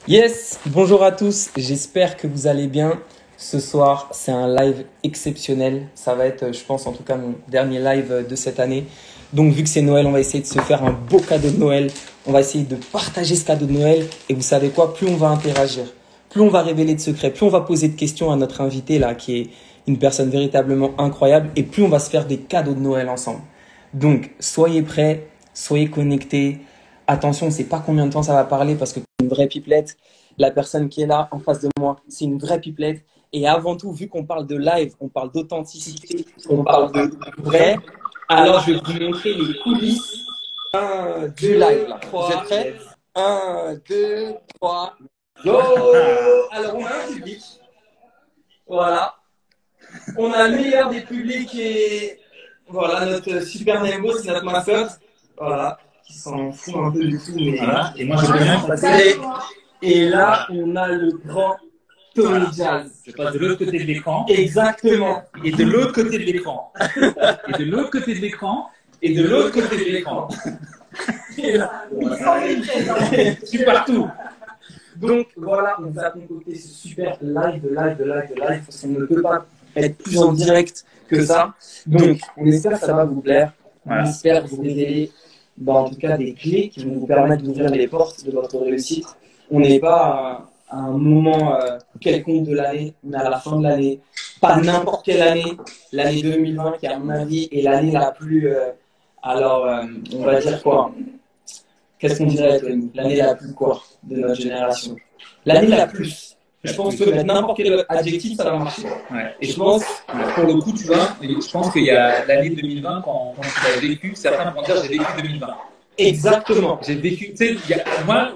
Yes, bonjour à tous, j'espère que vous allez bien. Ce soir, c'est un live exceptionnel. Ça va être, je pense, en tout cas, mon dernier live de cette année. Donc, vu que c'est Noël, on va essayer de se faire un beau cadeau de Noël. On va essayer de partager ce cadeau de Noël. Et vous savez quoi? Plus on va interagir, plus on va révéler de secrets, plus on va poser de questions à notre invité là, qui est une personne véritablement incroyable. Et plus on va se faire des cadeaux de Noël ensemble. Donc, soyez prêts, soyez connectés. Attention, on ne sait pas combien de temps ça va parler parce que c'est une vraie pipelette. La personne qui est là en face de moi, c'est une vraie pipelette. Et avant tout, vu qu'on parle de live, on parle d'authenticité, on parle de vrai, alors je vais vous montrer les coulisses du live. Là. Vous êtes prêts? 1, 2, 3, go! Alors, on a un public. Voilà. On a le meilleur des publics et voilà, notre super Nembo, c'est notre mascotte. Voilà. Qui s'en fout un peu du tout. Mais... Voilà. Et moi, je peux bien passer. Et là, on a le grand Tony Jazz. Je passe de l'autre côté de l'écran. Exactement. Et de l'autre côté de l'écran. Et de l'autre côté de l'écran. Et de l'autre côté de l'écran. Et là, Je suis partout. donc voilà, on vous a concocté ce super live, parce qu'on ne peut pas être plus en direct que ça. Donc, on espère que ça va vous plaire. Voilà. On espère vous révéler, en tout cas, des clés qui vont vous permettre d'ouvrir les portes de votre réussite. On n'est pas à un moment quelconque de l'année, on est à la fin de l'année. Pas n'importe quelle année, l'année 2020 qui, à mon avis, est l'année la plus... on va dire quoi? Qu'est-ce qu'on dirait, Tony? L'année la plus quoi de notre génération? L'année la plus. Je pense que mettre n'importe quel adjectif, ça va marcher. Ouais. Et je pense, pour le coup, tu vois, Je pense qu'il y a l'année 2020, quand tu l'as vécu, certains vont dire j'ai vécu 2020. exactement. J'ai vécu, tu sais, moi,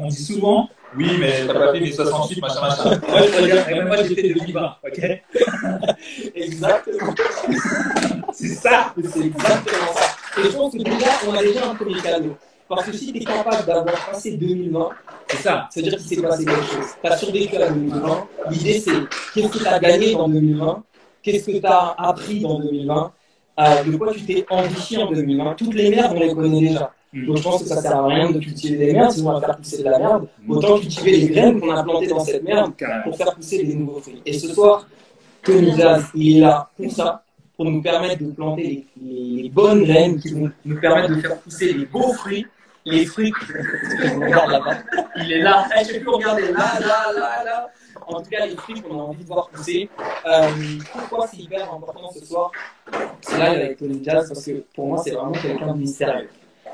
on dit souvent, oui, mais t'as pas fait mes 68, machin. Moi, je pourrais dire, eh ben, moi, j'ai fait 2020, ok? Exactement. C'est ça. C'est exactement ça. Et je pense que déjà, on a déjà un premier cadeau. Parce que si tu es capable d'avoir passé 2020, C'est ça. c'est-à-dire qu'il s'est passé quelque chose. Tu as survécu à 2020. L'idée, c'est qu'est-ce que tu as gagné dans 2020? Qu'est-ce que tu as appris dans 2020? De quoi tu t'es enrichi en 2020? Toutes les merdes, on les connaît déjà. Donc je pense que ça sert à rien de cultiver des merdes, sinon on va faire pousser de la merde. Autant cultiver les graines qu'on a plantées dans cette merde pour faire pousser des nouveaux fruits. Et ce soir, Tony Jazz, il est là pour ça, pour nous permettre de planter les bonnes graines qui vont nous permettre de faire pousser les beaux fruits. Les fruits, regarde là-bas, il est là, je peux plus regarder, là. En tout cas, les fruits qu'on a envie de voir pousser. Pourquoi c'est hyper important ce soir, ce live avec Tony Jazz? Parce que pour moi, c'est vraiment quelqu'un de mystérieux.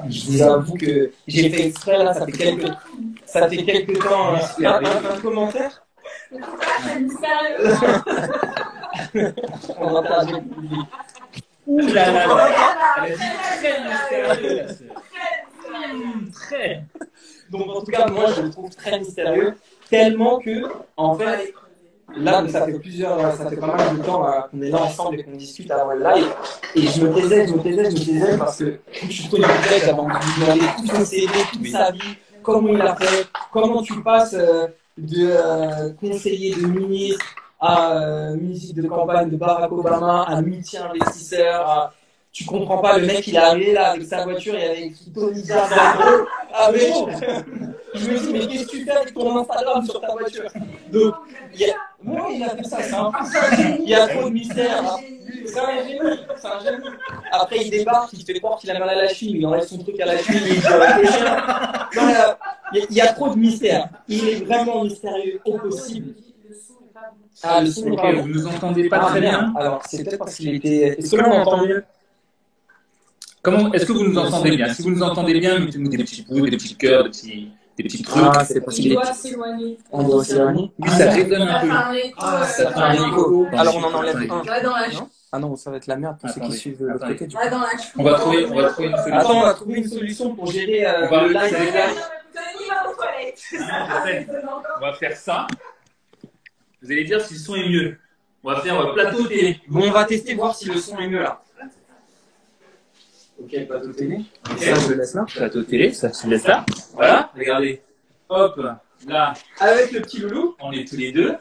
Je vous avoue que j'ai fait exprès, là, ça fait quelques temps. Un commentaire? On va parler du public. Ouh là là là. Elle a dit très mystérieux. Très. Donc en tout cas, moi je le trouve très mystérieux, tellement que, en fait, là, donc, ça fait pas mal de temps qu'on est là ensemble et qu'on discute avant le live. Et je me taisais parce que je suis connu peut-être avant de lui demander tout son CV, toute sa vie, comment il a fait, comment tu passes de conseiller de ministre à musique de campagne de Barack Obama à multi-investisseur. Tu comprends pas, le mec il est arrivé là avec sa voiture, il y avait écrit Tony Jazz en gros. Ah mais je me dis, mais qu'est-ce que tu fais avec ton Instagram sur ta voiture? Donc, moi il a fait ça, c'est un peu. Il y a trop de mystère. Hein. C'est un génie. Après il débarque, il fait croire qu'il a mal à la cheville, il enlève son truc à la cheville, il dit avec le chien. Non, il y a trop de mystère. Il est vraiment mystérieux au possible. Ah, le son, Ok, vous nous entendez pas très bien. Alors, c'est peut-être parce qu'il était. Est-ce que là on entend mieux? Est-ce que vous nous entendez bien? Si vous nous entendez bien, mettez-nous des petits pouces, des petits cœurs, des petits trucs. Ah, c'est parce qu'il Il est. doit s'éloigner. On doit s'éloigner. Oui, ça résonne un peu. Ah, ça fait un écho. Alors on en enlève un. Va dans la Non? Ah non, ça va être la merde pour ceux qui suivent de l'autre côté. Va dans la On va trouver une solution. Attends, on va trouver une solution pour gérer le live. Tony va aux toilettes. On va faire ça. Vous allez dire si le son est mieux. On va faire plateau télé. Bon, on va tester voir si le son est mieux là. Ok, plateau télé. Ok. Ça, je le laisse là. Plateau télé, ça se laisse là. Voilà, regardez. Hop, là, Avec le petit loulou. on est tous les deux.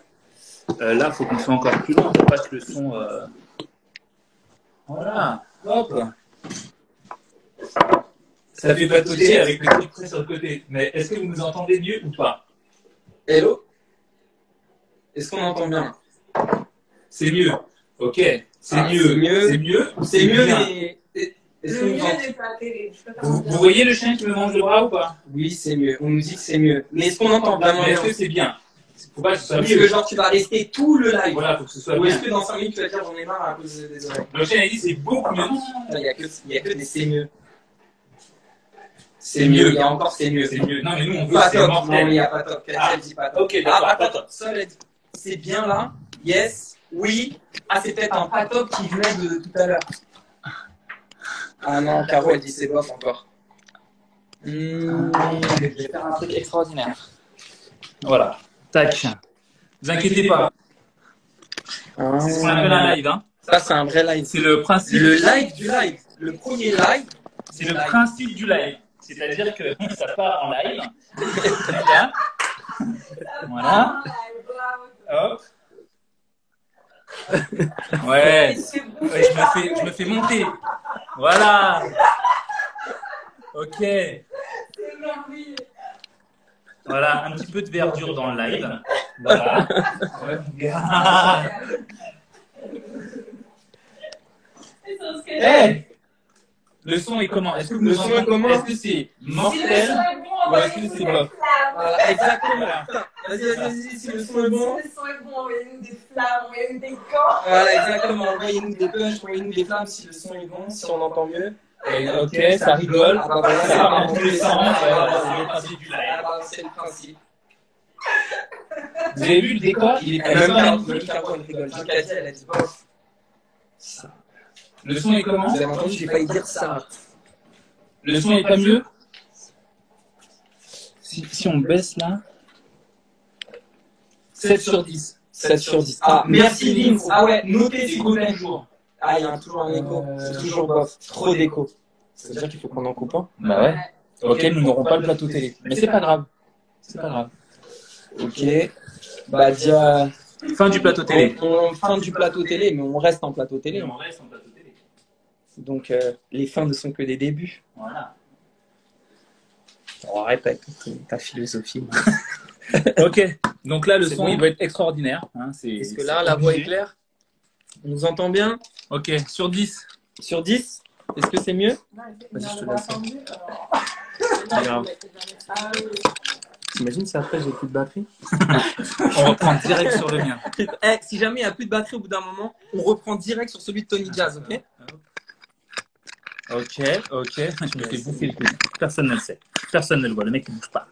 Là, il faut qu'on soit encore plus loin pour pas que le son. Voilà. Hop. Ça fait plateau télé avec le truc près sur le côté. Mais est-ce que vous nous entendez mieux ou pas? Hello? Est-ce qu'on entend bien? C'est mieux. Ok. C'est Ah, mieux. c'est mieux. C'est mieux. C'est mieux, bien. mais. Est-ce Le qu'on mieux entend? n'est pas télé. Je peux pas Vous, vous dire. vous voyez le chien qui me mange le bras ou pas? Oui, c'est mieux. On nous dit que c'est mieux. Mais est-ce qu'on entend vraiment Mais bien? est-ce que c'est bien? Faut pas que ce soit Est-ce que mieux. genre tu vas rester tout le live? Voilà, faut que ce soit Ou est-ce bien. que dans 5 minutes tu vas dire j'en ai marre à cause des oreilles? Le chien, il dit c'est beaucoup mieux. Il n'y a que des c'est mieux. C'est mieux, il y a encore c'est mieux. C'est mieux. Non, mais nous, on veut Pas c'est top, non, il mortel. n'y a pas top. Elle dit pas top. Ok, d'accord. Ah, pas top. Seul, elle dit c'est bien là. Yes, oui. Ah, c'est peut-être un pas top qui venait de tout à l'heure. Ah non, Caro, elle dit c'est bof encore. Je vais faire un truc extraordinaire. Voilà. Tac. Vous inquiétez pas. C'est ce qu'on appelle un live. Hein. Ça, c'est un vrai live. C'est le principe. Le live du live. Le premier live. C'est le principe du live. C'est-à-dire que ça part en live. Là. Voilà. Bravo. Hop. Ouais. C'est bon. Ouais, je me fais monter. Voilà. Ok. C'est merveilleux. Voilà, un petit peu de verdure dans le live. Voilà. Ouais. C'est son sketch. Hey, le son est comment? Est-ce que vous Le nous son est entendez? comment? Est-ce que c'est Si le son mortel? est bon, Ou envoyez-nous est-ce que des c'est bof? flammes. Voilà, exactement. Putain, vas-y, si le son est bon. Si le son est bon, envoyez-nous des flammes, envoyez-nous des gants. Voilà, exactement. Envoyez-nous des punchs, envoyez-nous des flammes si le son est bon, si on entend mieux. Ok, ça rigole. Ah bah voilà, Ça part dans tous les ça sens. part. C'est le principe du live. Ah bah, c'est le principe. Vous avez vu le décor? Il est Et même pas Caro, elle rigole. J'ai qu'à dire, elle a dit bof. Le son est comment? Vous avez entendu, j'ai failli dire ça. Le son est pas mieux? Si on baisse là. 7 sur 10. 7 sur 10. Ah, merci Vince. Ah ouais, notez s'il vous plaît. toujours. Ah, il y a toujours un écho. C'est toujours bof. Trop d'écho. Ça veut dire qu'il faut qu'on en coupe un. Bah ouais. Ok, nous n'aurons pas le plateau télé. Mais c'est pas grave. C'est pas grave. Ok. Bah, déjà. Fin du plateau télé. Fin du plateau télé, mais on reste en plateau télé. On reste en plateau télé. Donc, les fins ne sont que des débuts. Voilà. On répète ta philosophie. Ok. Donc là, le C'est son, bon. il va être extraordinaire. Hein, Est-ce que là, la voix est claire? On nous entend bien? Ok, sur 10. Sur 10? Est-ce que c'est mieux? Vas-y, je te laisse. Pas grave. Ah oui. T'imagines si après j'ai plus de batterie? On reprend direct sur le mien. Eh, si jamais il n'y a plus de batterie au bout d'un moment, on reprend direct sur celui de Tony Jazz, ok? Ok. Je me fais bouffer le coude. Personne ne le sait. Personne ne le voit. Le mec, il bouge pas.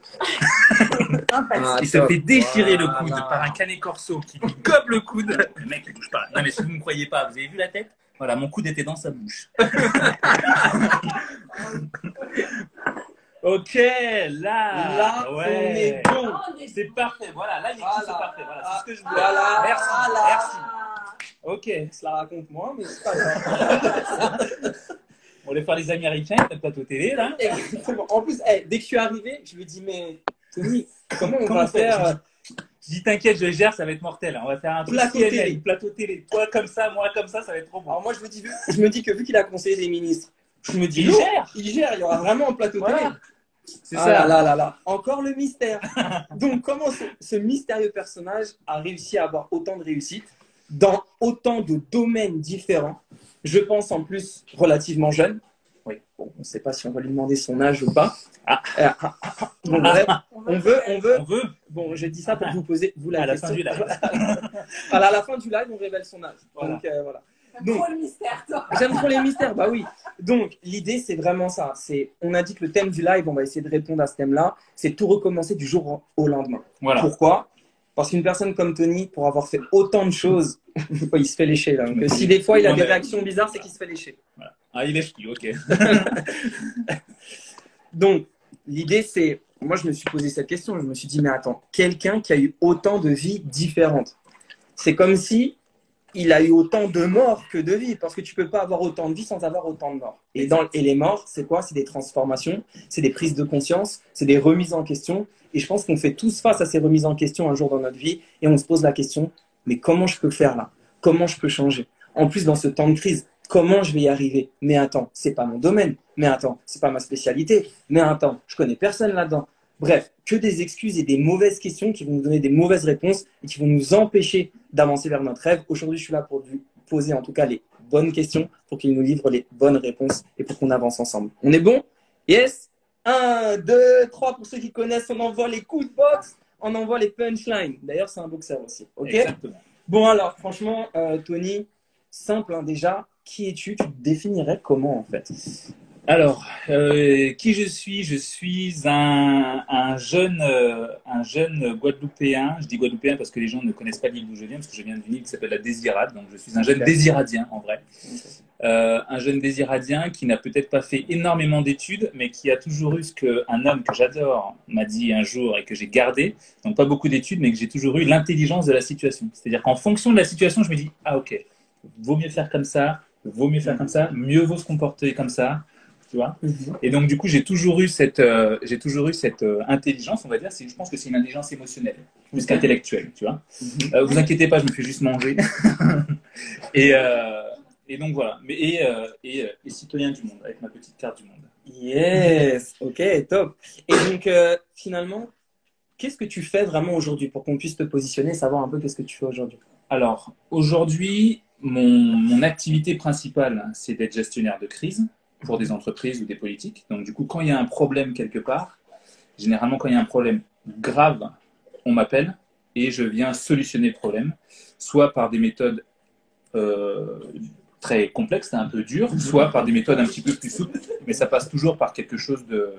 Ah, Il se top. fait déchirer le coude Voilà. par un canet corso qui lui gobe le coude. Le mec, il bouge pas. Non, mais si vous ne me croyez pas, vous avez vu la tête? Voilà, mon coude était dans sa bouche. Ok, Là, on est bon. C'est parfait. Voilà, là, il est Voilà. c'est parfait. Voilà, c'est ce que je voulais. Voilà. Merci. Voilà. Merci. Ok. Cela raconte moi, mais c'est pas grave. On va faire les Américains, le plateau télé, là. Exactement. En plus, dès que je suis arrivé, je lui dis, mais Tony, comment on Comment va ça, je faire? Je dis, t'inquiète, je gère, ça va être mortel. On va faire un truc Plateau CNN, télé. plateau télé. Toi comme ça, moi comme ça va être trop bon. Alors moi, je me dis que vu qu'il a conseillé des ministres, je me dis, Il non, gère. il gère, il y aura vraiment un plateau Voilà. télé. C'est Ah ça. là. Encore le mystère. Donc, comment ce mystérieux personnage a réussi à avoir autant de réussite dans autant de domaines différents? Je pense en plus relativement jeune. Oui, bon, on ne sait pas si on va lui demander son âge ou pas. Bon, bref, on veut. Bon, je dis ça pour vous poser vous la À la question. fin du live. À la fin du live, on révèle son âge. Voilà. Donc, voilà. T'aimes trop le mystère, toi. J'aime trop les mystères, bah oui. Donc, l'idée, c'est vraiment ça. On a dit que le thème du live, on va essayer de répondre à ce thème-là, c'est tout recommencer du jour au lendemain. Voilà. Pourquoi? Parce qu'une personne comme Tony, pour avoir fait autant de choses, il se fait lécher là. Donc, si des fois il a des réactions bizarres, c'est qu'il se fait lécher. Voilà. Ah, il est fou, ok. Donc, l'idée, c'est. Moi, je me suis posé cette question. Je me suis dit, mais attends, quelqu'un qui a eu autant de vies différentes, c'est comme si il a eu autant de morts que de vies, parce que tu peux pas avoir autant de vies sans avoir autant de morts. Et les morts, c'est quoi? C'est des transformations, c'est des prises de conscience, c'est des remises en question. Et je pense qu'on fait tous face à ces remises en question un jour dans notre vie, et on se pose la question, mais comment je peux faire là? Comment je peux changer? En plus, dans ce temps de crise, comment je vais y arriver? Mais attends, c'est pas mon domaine. Mais attends, c'est pas ma spécialité. Mais attends, je connais personne là-dedans. Bref, que des excuses et des mauvaises questions qui vont nous donner des mauvaises réponses et qui vont nous empêcher d'avancer vers notre rêve. Aujourd'hui, je suis là pour lui poser en tout cas les bonnes questions pour qu'il nous livre les bonnes réponses et pour qu'on avance ensemble. On est bon? Yes? 1, 2, 3. Pour ceux qui connaissent, on envoie les coups de boxe, on envoie les punchlines. D'ailleurs, c'est un boxeur aussi. Ok? Exactement. Bon, alors, franchement, Tony, simple hein, déjà. Qui es-tu? Tu te définirais comment en fait? Alors, qui je suis? Je suis un jeune Guadeloupéen. Je dis Guadeloupéen parce que les gens ne connaissent pas l'île d'où je viens, parce que je viens d'une île qui s'appelle la Désirade. Donc, je suis un jeune Désiradien en vrai. Un jeune Désiradien qui n'a peut-être pas fait énormément d'études, mais qui a toujours eu ce qu'un homme que j'adore m'a dit un jour et que j'ai gardé. Donc, pas beaucoup d'études, mais que j'ai toujours eu l'intelligence de la situation. C'est-à-dire qu'en fonction de la situation, je me dis, ah ok, vaut mieux faire comme ça, vaut mieux faire comme ça, mieux vaut se comporter comme ça. Tu vois. Et donc, du coup, j'ai toujours eu cette intelligence, on va dire. Je pense que c'est une intelligence émotionnelle, plus qu'intellectuelle, tu vois. Vous inquiétez pas, je me fais juste manger. et donc, voilà. Et citoyen du monde, avec ma petite carte du monde. Yes, ok, top. Et donc, finalement, qu'est-ce que tu fais vraiment aujourd'hui pour qu'on puisse te positionner, savoir un peu qu'est-ce que tu fais aujourd'hui? Alors, aujourd'hui, mon activité principale, c'est d'être gestionnaire de crise pour des entreprises ou des politiques. Donc, du coup, quand il y a un problème quelque part, généralement, quand il y a un problème grave, on m'appelle et je viens solutionner le problème, soit par des méthodes très complexes, un peu dures, soit par des méthodes un petit peu plus souples, mais ça passe toujours par quelque chose de...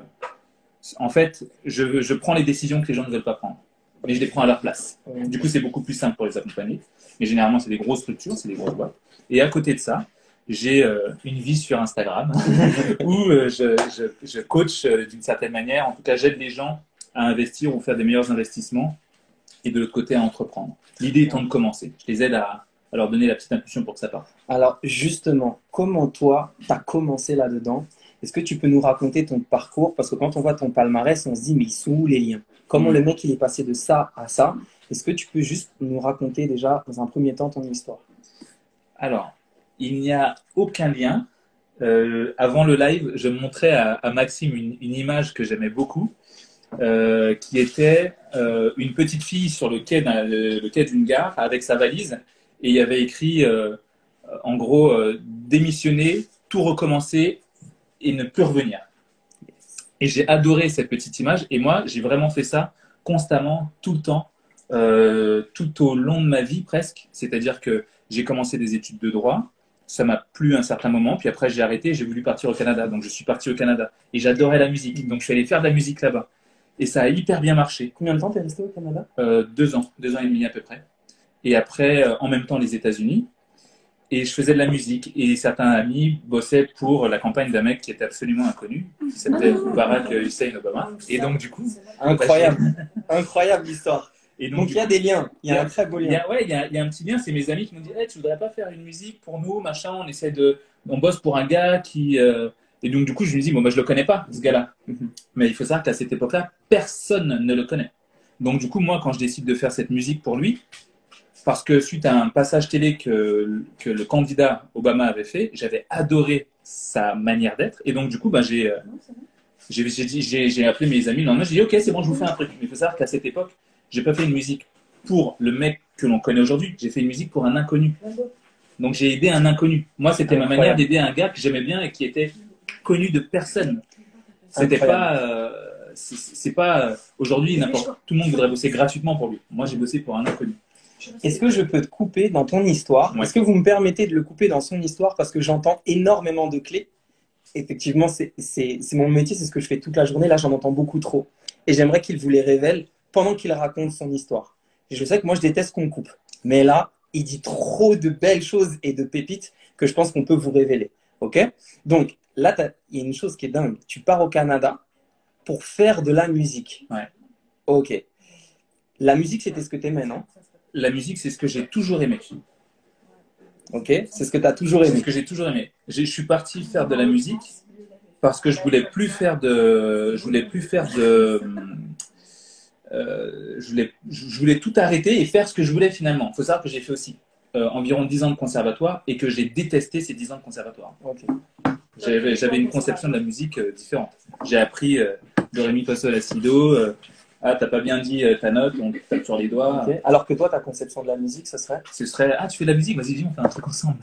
En fait, je prends les décisions que les gens ne veulent pas prendre, mais je les prends à leur place. Du coup, c'est beaucoup plus simple pour les accompagner. Mais généralement, c'est des grosses structures, c'est des grosses boîtes. Et à côté de ça, j'ai une vie sur Instagram où je coach d'une certaine manière. En tout cas, j'aide les gens à investir ou faire des meilleurs investissements et de l'autre côté à entreprendre. L'idée étant de commencer. Je les aide à leur donner la petite impulsion pour que ça parte. Alors, justement, comment toi, tu as commencé là-dedans? Est-ce que tu peux nous raconter ton parcours? Parce que quand on voit ton palmarès, on se dit, mais ils sont où les liens? Comment le mec, il est passé de ça à ça? Est-ce que tu peux juste nous raconter déjà, dans un premier temps, ton histoire? Alors, il n'y a aucun lien. Avant le live, je montrais à Maxime une image que j'aimais beaucoup, qui était une petite fille sur le quai d'une gare avec sa valise. Et il y avait écrit, en gros, démissionner, tout recommencer et ne plus revenir. Et j'ai adoré cette petite image. Et moi, j'ai vraiment fait ça constamment, tout le temps, tout au long de ma vie presque. C'est-à-dire que j'ai commencé des études de droit. Ça m'a plu à un certain moment. Puis après, j'ai arrêté et j'ai voulu partir au Canada. Donc, je suis parti au Canada. Et j'adorais la musique. Donc, je suis allé faire de la musique là-bas. Et ça a hyper bien marché. Combien de temps tu es resté au Canada? 2 ans. 2 ans et demi à peu près. Et après, en même temps, les États-Unis. Et je faisais de la musique. Et certains amis bossaient pour la campagne d'un mec qui était absolument inconnu, qui s'appelait Barack Hussein Obama. Et donc, du coup... Incroyable. Incroyable l'histoire. Et donc il y a des liens. Il y a un très beau lien. Il y a un petit lien. C'est mes amis qui m'ont dit hey, tu voudrais pas faire une musique pour nous, machin. On bosse pour un gars qui... Et donc, du coup, je me dis, bon, je le connais pas, ce gars-là. Mais il faut savoir qu'à cette époque-là, personne ne le connaît. Donc, du coup, moi, quand je décide de faire cette musique pour lui, parce que suite à un passage télé que le candidat Obama avait fait, j'avais adoré sa manière d'être. Et donc, du coup, j'ai appelé mes amis le lendemain. J'ai dit, OK, c'est bon, je vous fais un truc. Mais il faut savoir qu'à cette époque, j'ai pas fait une musique pour le mec que l'on connaît aujourd'hui. J'ai fait une musique pour un inconnu. Donc, j'ai aidé un inconnu. Moi, c'était ma manière d'aider un gars que j'aimais bien et qui était connu de personne. C'était pas... c'est pas... Aujourd'hui, tout le monde voudrait bosser gratuitement pour lui. Moi, j'ai bossé pour un inconnu. Est-ce que je peux te couper dans ton histoire? Est-ce que vous me permettez de le couper dans son histoire? Parce que j'entends énormément de clés. Effectivement, c'est mon métier, c'est ce que je fais toute la journée. Là, j'en entends beaucoup trop. Et j'aimerais qu'il vous les révèle pendant qu'il raconte son histoire. Et je sais que moi, je déteste qu'on coupe. Mais là, il dit trop de belles choses et de pépites que je pense qu'on peut vous révéler. OK? Donc, là, il y a une chose qui est dingue. Tu pars au Canada pour faire de la musique. Ouais. OK. La musique, c'était ce que tu aimais, non? La musique, c'est ce que j'ai toujours aimé. Ok, c'est ce que tu as toujours aimé. C'est ce que j'ai toujours aimé. Je suis parti faire de la musique parce que je voulais plus faire de, je voulais tout arrêter et faire ce que je voulais finalement. Il faut savoir que j'ai fait aussi environ 10 ans de conservatoire et que j'ai détesté ces 10 ans de conservatoire. Okay. J'avais une conception de la musique différente. J'ai appris Do, ré, mi, fa, sol, la, si, do. Ah, t'as pas bien dit ta note, on tape sur les doigts. Ok. Alors que toi, ta conception de la musique, ce serait? Ce serait, ah, tu fais de la musique, vas-y, viens, on fait un truc ensemble.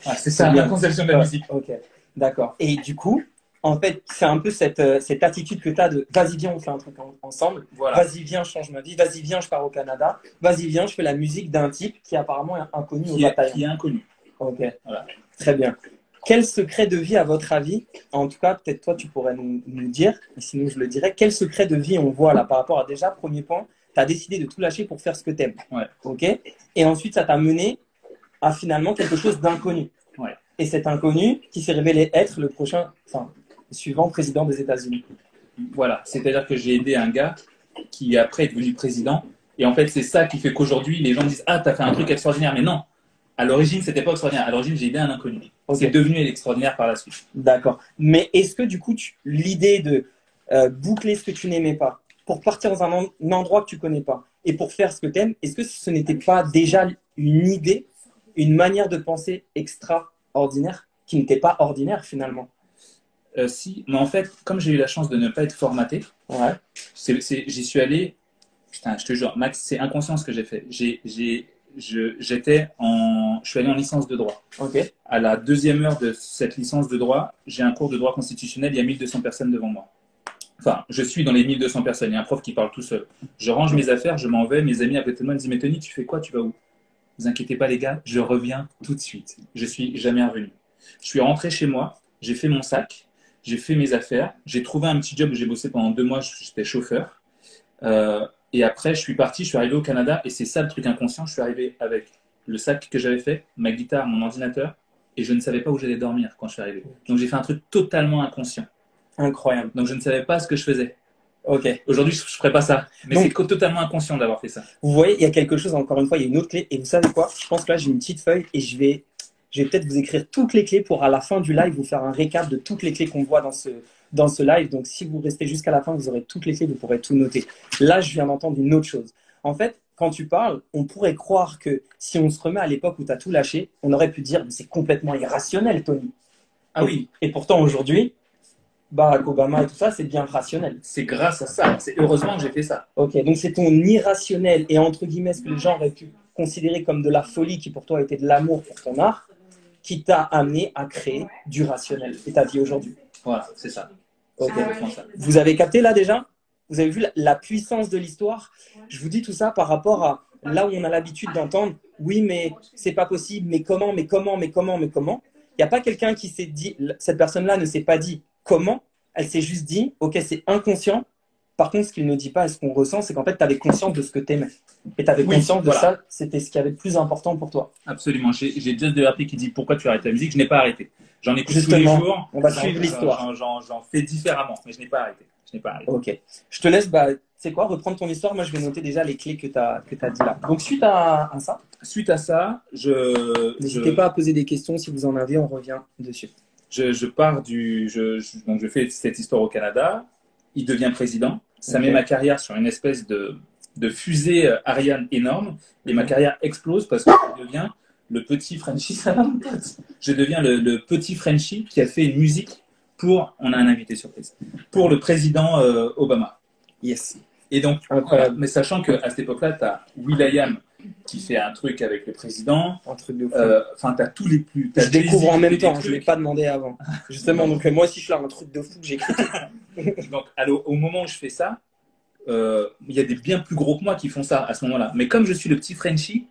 Ah, c'est ça, bien. ma conception de la Ouais, musique. ok, d'accord. Et du coup, en fait, c'est un peu cette attitude que tu as de vas-y, viens, on fait un truc ensemble. Voilà. Vas-y, viens, je change ma vie. Vas-y, viens, je pars au Canada. Vas-y, viens, je fais la musique d'un type qui apparemment est inconnu au bataillon. Qui est inconnu. Ok, Voilà. très bien. Quel secret de vie, à votre avis, en tout cas, peut-être toi, tu pourrais nous dire, et sinon je le dirais, quel secret de vie on voit là par rapport à déjà, premier point, tu as décidé de tout lâcher pour faire ce que tu aimes. Ouais. Ok. Et ensuite, ça t'a mené à finalement quelque chose d'inconnu. Ouais. Et cet inconnu qui s'est révélé être le prochain, enfin, le suivant président des États-Unis. Voilà, c'est-à-dire que j'ai aidé un gars qui après est devenu président. Et en fait, c'est ça qui fait qu'aujourd'hui, les gens disent « Ah, t'as fait un truc extraordinaire ». Mais non, à l'origine, c'était pas extraordinaire. À l'origine, j'ai aidé un inconnu. Ok. C'est devenu extraordinaire par la suite. D'accord. Mais est-ce que du coup, l'idée de boucler ce que tu n'aimais pas pour partir dans un endroit que tu connais pas et pour faire ce que tu aimes, est-ce que ce n'était pas déjà une idée, une manière de penser extraordinaire qui n'était pas ordinaire finalement? Si, mais en fait, comme j'ai eu la chance de ne pas être formaté, Ouais. j'y suis allé. Putain, je te jure, Max, c'est inconscient ce que j'ai fait. Je suis allé en licence de droit. Ok. À la deuxième heure de cette licence de droit, j'ai un cours de droit constitutionnel. Il y a 1200 personnes devant moi. Enfin, je suis dans les 1200 personnes. Il y a un prof qui parle tout seul. Je range mes affaires, je m'en vais. Mes amis à côté de moi me disent « Mais Tony, tu fais quoi? Tu vas où ?» Ne vous inquiétez pas, les gars, je reviens tout de suite. Je suis jamais revenu. Je suis rentré chez moi, j'ai fait mon sac, j'ai fait mes affaires, j'ai trouvé un petit job où j'ai bossé pendant 2 mois, j'étais chauffeur. Et après, je suis parti, je suis arrivé au Canada, et c'est ça le truc inconscient. Je suis arrivé avec le sac que j'avais fait, ma guitare, mon ordinateur, et je ne savais pas où j'allais dormir quand je suis arrivé. Donc j'ai fait un truc totalement inconscient. Incroyable. Donc je ne savais pas ce que je faisais. Ok. Aujourd'hui, je ne ferais pas ça. Mais Donc, c'est totalement inconscient d'avoir fait ça. vous voyez, il y a quelque chose, encore une fois, il y a une autre clé. Et vous savez quoi? Je pense que là, j'ai une petite feuille et je vais peut-être vous écrire toutes les clés pour à la fin du live vous faire un récap de toutes les clés qu'on voit dans ce live. Donc, si vous restez jusqu'à la fin, vous aurez toutes les clés, vous pourrez tout noter. Là, je viens d'entendre une autre chose. En fait, quand tu parles, on pourrait croire que si on se remet à l'époque où tu as tout lâché, on aurait pu dire, mais c'est complètement irrationnel, Tony. Ah oui. Et pourtant, aujourd'hui, Barack Obama et tout ça, c'est bien rationnel. C'est grâce à ça. C'est heureusement que j'ai fait ça. Ok, donc c'est ton irrationnel et entre guillemets ce que les gens auraient pu considérer comme de la folie qui pour toi était de l'amour pour ton art qui t'a amené à créer du rationnel et ta vie aujourd'hui. Voilà, c'est ça. Ok. C'est exactement ça. Vous avez capté là déjà? Vous avez vu la puissance de l'histoire? Je vous dis tout ça par rapport à là où on a l'habitude d'entendre oui mais c'est pas possible, mais comment, mais comment, mais comment, mais comment. Il n'y a pas quelqu'un qui s'est dit, cette personne-là ne s'est pas dit comment, elle s'est juste dit ok c'est inconscient. Par contre, ce qu'il ne dit pas et ce qu'on ressent, c'est qu'en fait, tu avais conscience de ce que tu aimais. Et tu avais conscience de ça, c'était ce qui avait le plus important pour toi. Absolument. J'ai Just de RP qui dit pourquoi tu arrêtes la musique. Je n'ai pas arrêté. J'en écoute tous les Justement, jours. on va suivre l'histoire. J'en fais différemment, mais je n'ai pas arrêté. Je n'ai pas arrêté. Ok. Je te laisse, tu sais quoi, reprendre ton histoire. Moi, je vais noter déjà les clés que tu as dit là. Donc, suite à ça, Suite à ça, n'hésitez pas à poser des questions. Si vous en avez, on revient dessus. je pars donc je fais cette histoire au Canada. Il devient président. Ça met ma carrière sur une espèce de fusée Ariane énorme. Et ma carrière explose parce que je deviens le petit Frenchie. Ça va, mon pote? Je deviens le petit Frenchie qui a fait une musique pour, on a un invité surprise, pour le président Obama. Yes. Et donc, incroyable. Mais sachant qu'à cette époque-là, tu as Will.i.am qui fait un truc avec le président. Un truc de fou. Enfin, tu as tous les plus. Je découvre en même temps, je ne l'ai pas demandé avant. Justement, donc moi aussi, je suis là, un truc de fou que j'écris. Donc, au moment où je fais ça, il y a des bien plus gros que moi qui font ça à ce moment-là. Mais comme je suis le petit Frenchie,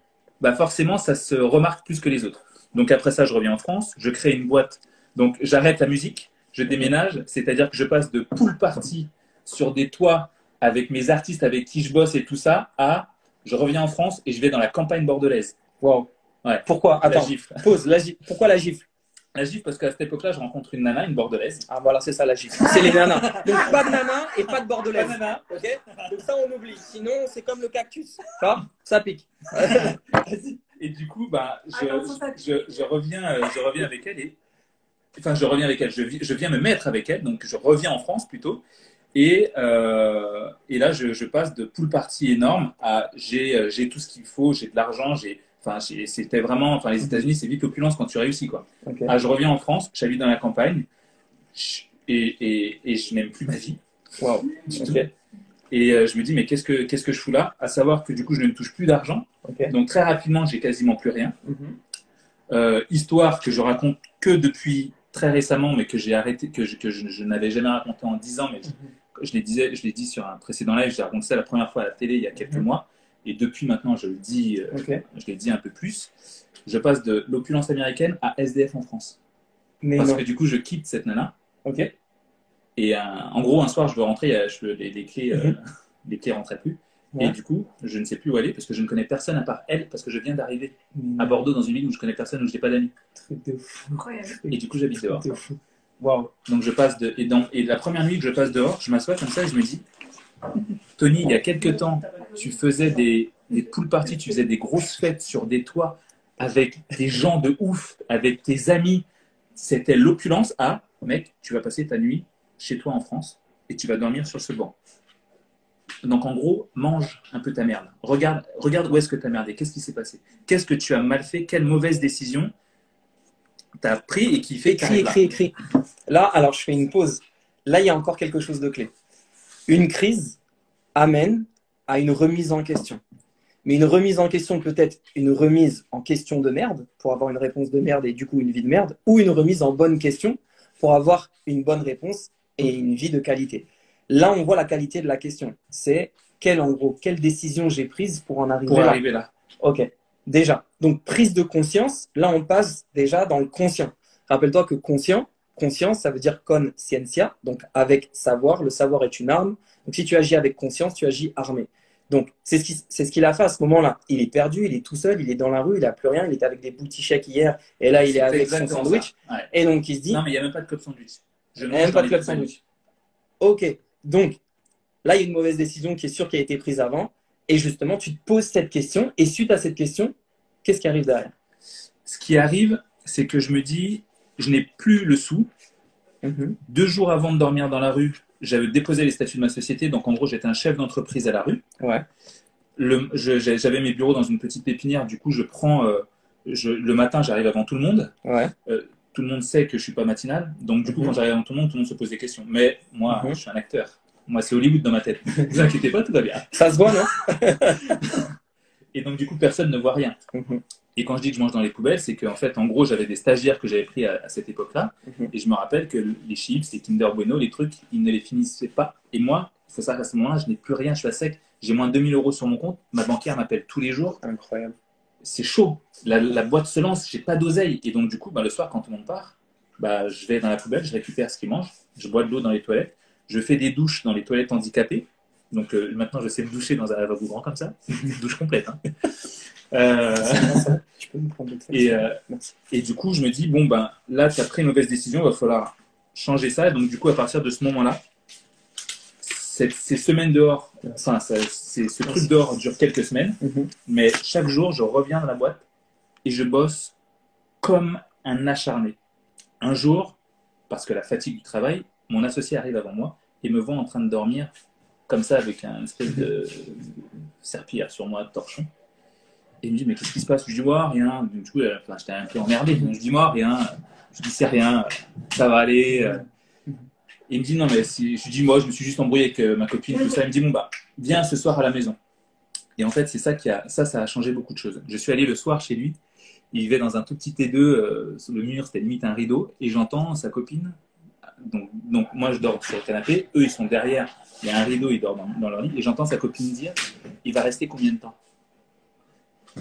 forcément, ça se remarque plus que les autres. Donc, après ça, je reviens en France, je crée une boîte. Donc, j'arrête la musique, je déménage, c'est-à-dire que je passe de pool party sur des toits avec mes artistes avec qui je bosse et tout ça à je reviens en France et je vais dans la campagne bordelaise. Wow. Ouais. Pourquoi? Attends, la gifle. Pause. Pourquoi la gifle? La gifle parce qu'à cette époque-là, je rencontre une nana, une bordelaise. Ah voilà, c'est ça la gifle. C'est les nanas. Donc pas de nanas et pas de bordelaise. Pas de nana. Ok. Donc ça on oublie. Sinon c'est comme le cactus. Ça pique. Et du coup, je reviens avec elle enfin je reviens avec elle. Je viens me mettre avec elle, donc je reviens en France plutôt. Et là, je passe de pool party énorme à j'ai tout ce qu'il faut, j'ai de l'argent, c'était vraiment, les États-Unis, c'est vite l'opulence quand tu réussis, quoi. Okay. Je reviens en France, j'habite dans la campagne. et je n'aime plus ma vie. Waouh. Du tout. Ok. Et je me dis, mais qu'est-ce que je fous là? À savoir que du coup, je ne touche plus d'argent. Ok. Donc très rapidement, j'ai quasiment plus rien. Mhm. Histoire que je raconte que depuis très récemment, mais que j'ai arrêté, que je n'avais jamais raconté en 10 ans, mais je l'ai dit sur un précédent live, j'ai raconté ça la première fois à la télé il y a quelques mois. Et depuis maintenant, je le dis, Ok. je l'ai dit un peu plus. Je passe de l'opulence américaine à SDF en France. Mais Parce non. que du coup, je quitte cette nana. Ok. Et en gros, un soir, je dois rentrer, les clés, les clés rentraient plus. Ouais. Et du coup, je ne sais plus où aller parce que je ne connais personne à part elle, parce que je viens d'arriver Mais à Bordeaux dans une ville où je connais personne, où je n'ai pas d'amis. truc de fou. Incroyable. Et du coup, j'habite dehors. Truc de fou. Waouh. Donc je passe et la première nuit que je passe dehors, je m'assois comme ça et je me dis, Tony, il y a quelques temps, tu faisais des pool parties, tu faisais des grosses fêtes sur des toits avec des gens de ouf, avec tes amis. C'était l'opulence. Ah, mec, tu vas passer ta nuit chez toi en France et tu vas dormir sur ce banc. Donc en gros, mange un peu ta merde. Regarde où est-ce que tu as merdé. Qu'est-ce qui s'est passé? Qu'est-ce que tu as mal fait? Quelle mauvaise décision tu as pris et qui fait que t'arrives là? Écris. Là, alors je fais une pause. Là, il y a encore quelque chose de clé. Une crise amène à une remise en question. Mais une remise en question peut être une remise en question de merde pour avoir une réponse de merde et du coup une vie de merde, ou une remise en bonne question pour avoir une bonne réponse et une vie de qualité. Là, on voit la qualité de la question. C'est en gros, quelle décision j'ai prise pour en arriver Pour là. arriver là. Ok, déjà. Donc, prise de conscience, là, on passe déjà dans le conscient. Rappelle-toi que conscience, ça veut dire conscientia, donc avec savoir. Le savoir est une arme. Donc, si tu agis avec conscience, tu agis armé. Donc, c'est ce qu'il a fait à ce moment-là. Il est perdu, il est tout seul, il est dans la rue, il n'a plus rien. Il était avec des bouticheks hier, et là, il est C'est avec son exactement sandwich. ça. Ouais. Et donc, il se dit, Non, mais il n'y a même pas de club sandwich. Je il n'y mange a même dans pas de les club poubelles. sandwich. Ok, donc là, il y a une mauvaise décision qui est sûre qui a été prise avant. Et justement, tu te poses cette question. Et suite à cette question, qu'est-ce qui arrive derrière? Ce qui arrive, c'est que je me dis, je n'ai plus le sou. 2 jours avant de dormir dans la rue, j'avais déposé les statuts de ma société. Donc, en gros, j'étais un chef d'entreprise à la rue. Ouais. J'avais mes bureaux dans une petite pépinière. Du coup, le matin, j'arrive avant tout le monde. Ouais. Tout le monde sait que je ne suis pas matinal. Donc, du coup, quand j'arrive avant tout le monde se pose des questions. Mais moi, je suis un acteur. Moi, c'est Hollywood dans ma tête. Ne vous inquiétez pas, tout va bien. Ça se voit, non? Et donc, du coup, personne ne voit rien. Et quand je dis que je mange dans les poubelles, c'est qu'en fait, en gros, j'avais des stagiaires que j'avais pris à cette époque-là. Et je me rappelle que les chips, les Kinder Bueno, les trucs, ils ne les finissaient pas. Et moi, il faut savoir qu'à ce moment-là, je n'ai plus rien, je suis à sec. J'ai moins de 2000 euros sur mon compte. Ma banquière m'appelle tous les jours. Incroyable. C'est chaud. La boîte se lance, j'ai pas d'oseille. Et donc, du coup, le soir, quand tout le monde part, je vais dans la poubelle, je récupère ce qu'ils mangent, je bois de l'eau dans les toilettes, je fais des douches dans les toilettes handicapées. Donc, maintenant, je sais me doucher dans un lavabo grand comme ça. Douche complète. Hein. Tu peux me prendre d'autres et du coup, je me dis, bon, là, tu as pris une mauvaise décision, il va falloir changer ça. Et donc, du coup, à partir de ce moment-là, ces semaines dehors, enfin, ce truc dehors dure quelques semaines, mais chaque jour, je reviens dans la boîte et je bosse comme un acharné. Un jour, parce que la fatigue du travail, mon associé arrive avant moi et me voit en train de dormir comme ça avec un espèce de serpillière sur moi, de torchon. Et il me dit, mais qu'est-ce qui se passe? Je dis, moi, rien. Du coup, j'étais un peu emmerdé. Je dis, moi, rien. Je dis, c'est rien. Ça va aller. Et il me dit, non, mais si. Je dis, moi, je me suis juste embrouillé avec ma copine, tout ça. Il me dit, bon, viens ce soir à la maison. Et en fait, c'est ça ça a changé beaucoup de choses. Je suis allé le soir chez lui. Il vivait dans un tout petit T2. Sur le mur, c'était limite un rideau. Et j'entends sa copine. Donc, moi, je dors sur le canapé. Eux, ils sont derrière. Il y a un rideau, ils dorment dans leur lit. Et j'entends sa copine dire, il va rester combien de temps?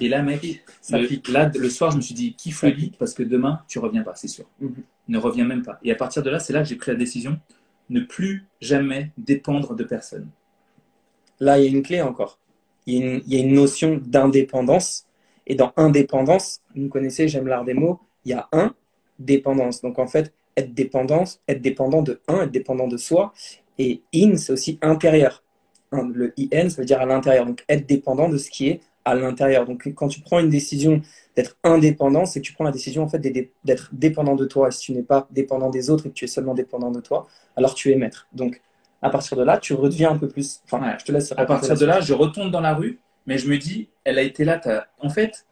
Et là, mec, le soir, je me suis dit, kiffe le lit parce que demain, tu reviens pas, c'est sûr. Ne reviens même pas. Et à partir de là, c'est là que j'ai pris la décision, ne plus jamais dépendre de personne. Là, il y a une clé encore. Il y a une notion d'indépendance. Et dans indépendance, vous me connaissez, j'aime l'art des mots, il y a dépendance. Donc en fait, être dépendant de être dépendant de soi. Et c'est aussi intérieur. Le IN, ça veut dire à l'intérieur. Donc être dépendant de ce qui est à l'intérieur. Donc, quand tu prends une décision d'être indépendant, c'est que tu prends la décision en fait d'être dépendant de toi. Et si tu n'es pas dépendant des autres et que tu es seulement dépendant de toi, alors tu es maître. Donc, à partir de là, tu redeviens un peu plus. Enfin, je te laisse. À partir de là, je retourne dans la rue, mais je me dis, elle a été là. En fait,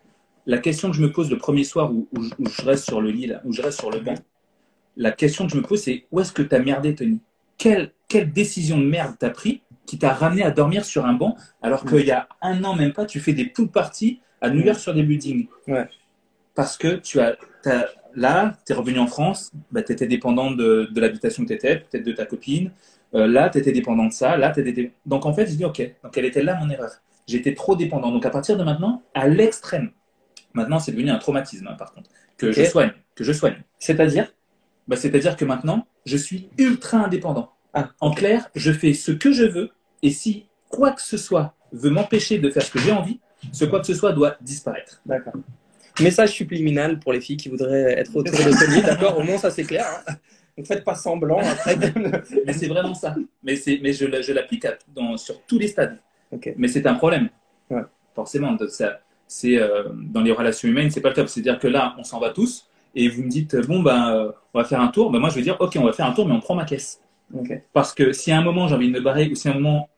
la question que je me pose le premier soir où je reste sur le lit, là, où je reste sur le banc, la question que je me pose, c'est où est-ce que tu as merdé, Tony? Quelle décision de merde t'as pris qui t'a ramené à dormir sur un banc alors qu'il y a un an, même pas, tu fais des pool parties à New York sur des buildings? Ouais. Parce que là, tu es revenu en France, bah, tu étais dépendant de l'habitation que tu étais, peut-être de ta copine. Là, tu étais dépendant de ça. Là, Donc, en fait, je dis, OK, donc elle était là mon erreur. J'étais trop dépendant. Donc, à partir de maintenant, à l'extrême. Maintenant, c'est devenu un traumatisme, hein, par contre, que Ok. je soigne. C'est-à-dire? Bah, c'est-à-dire que maintenant, je suis ultra indépendant. Ah, En clair, je fais ce que je veux, et si quoi que ce soit veut m'empêcher de faire ce que j'ai envie, ce quoi que ce soit doit disparaître. d'accord. Message subliminal pour les filles qui voudraient être autour de Tony, d'accord? Au moins, ça c'est clair. Hein. Donc, faites pas semblant après. Mais c'est vraiment ça. Mais je l'applique sur tous les stades. Ok. Mais c'est un problème. Ouais. Forcément, dans les relations humaines, c'est pas le top. C'est-à-dire que là, on s'en va tous, et vous me dites, bon, on va faire un tour. Ben, moi, je vais dire, OK, on va faire un tour, mais on prend ma caisse. Ok. Parce que si à un moment, j'ai envie de me barrer, ou si à un moment,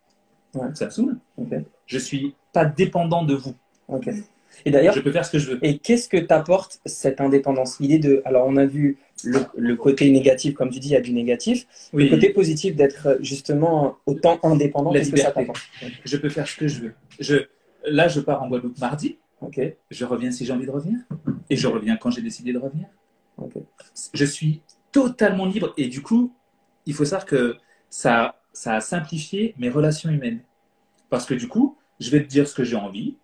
Ouais. ça me saoule, Ok. je suis pas dépendant de vous. Ok. Et d'ailleurs, Je peux faire ce que je veux. et qu'est-ce que t'apporte cette indépendance? L'idée de, alors on a vu le côté négatif, comme tu dis, il y a du négatif. Oui, Le côté positif d'être justement autant indépendant, la qu'est-ce que ça liberté. t'apporte? Je peux faire ce que je veux. Là, je pars en Guadeloupe mardi. Ok. Je reviens si j'ai envie de revenir. Et je reviens quand j'ai décidé de revenir. Ok. Je suis totalement libre. Et du coup, il faut savoir que ça a simplifié mes relations humaines. Parce que du coup, je vais te dire ce que j'ai envie.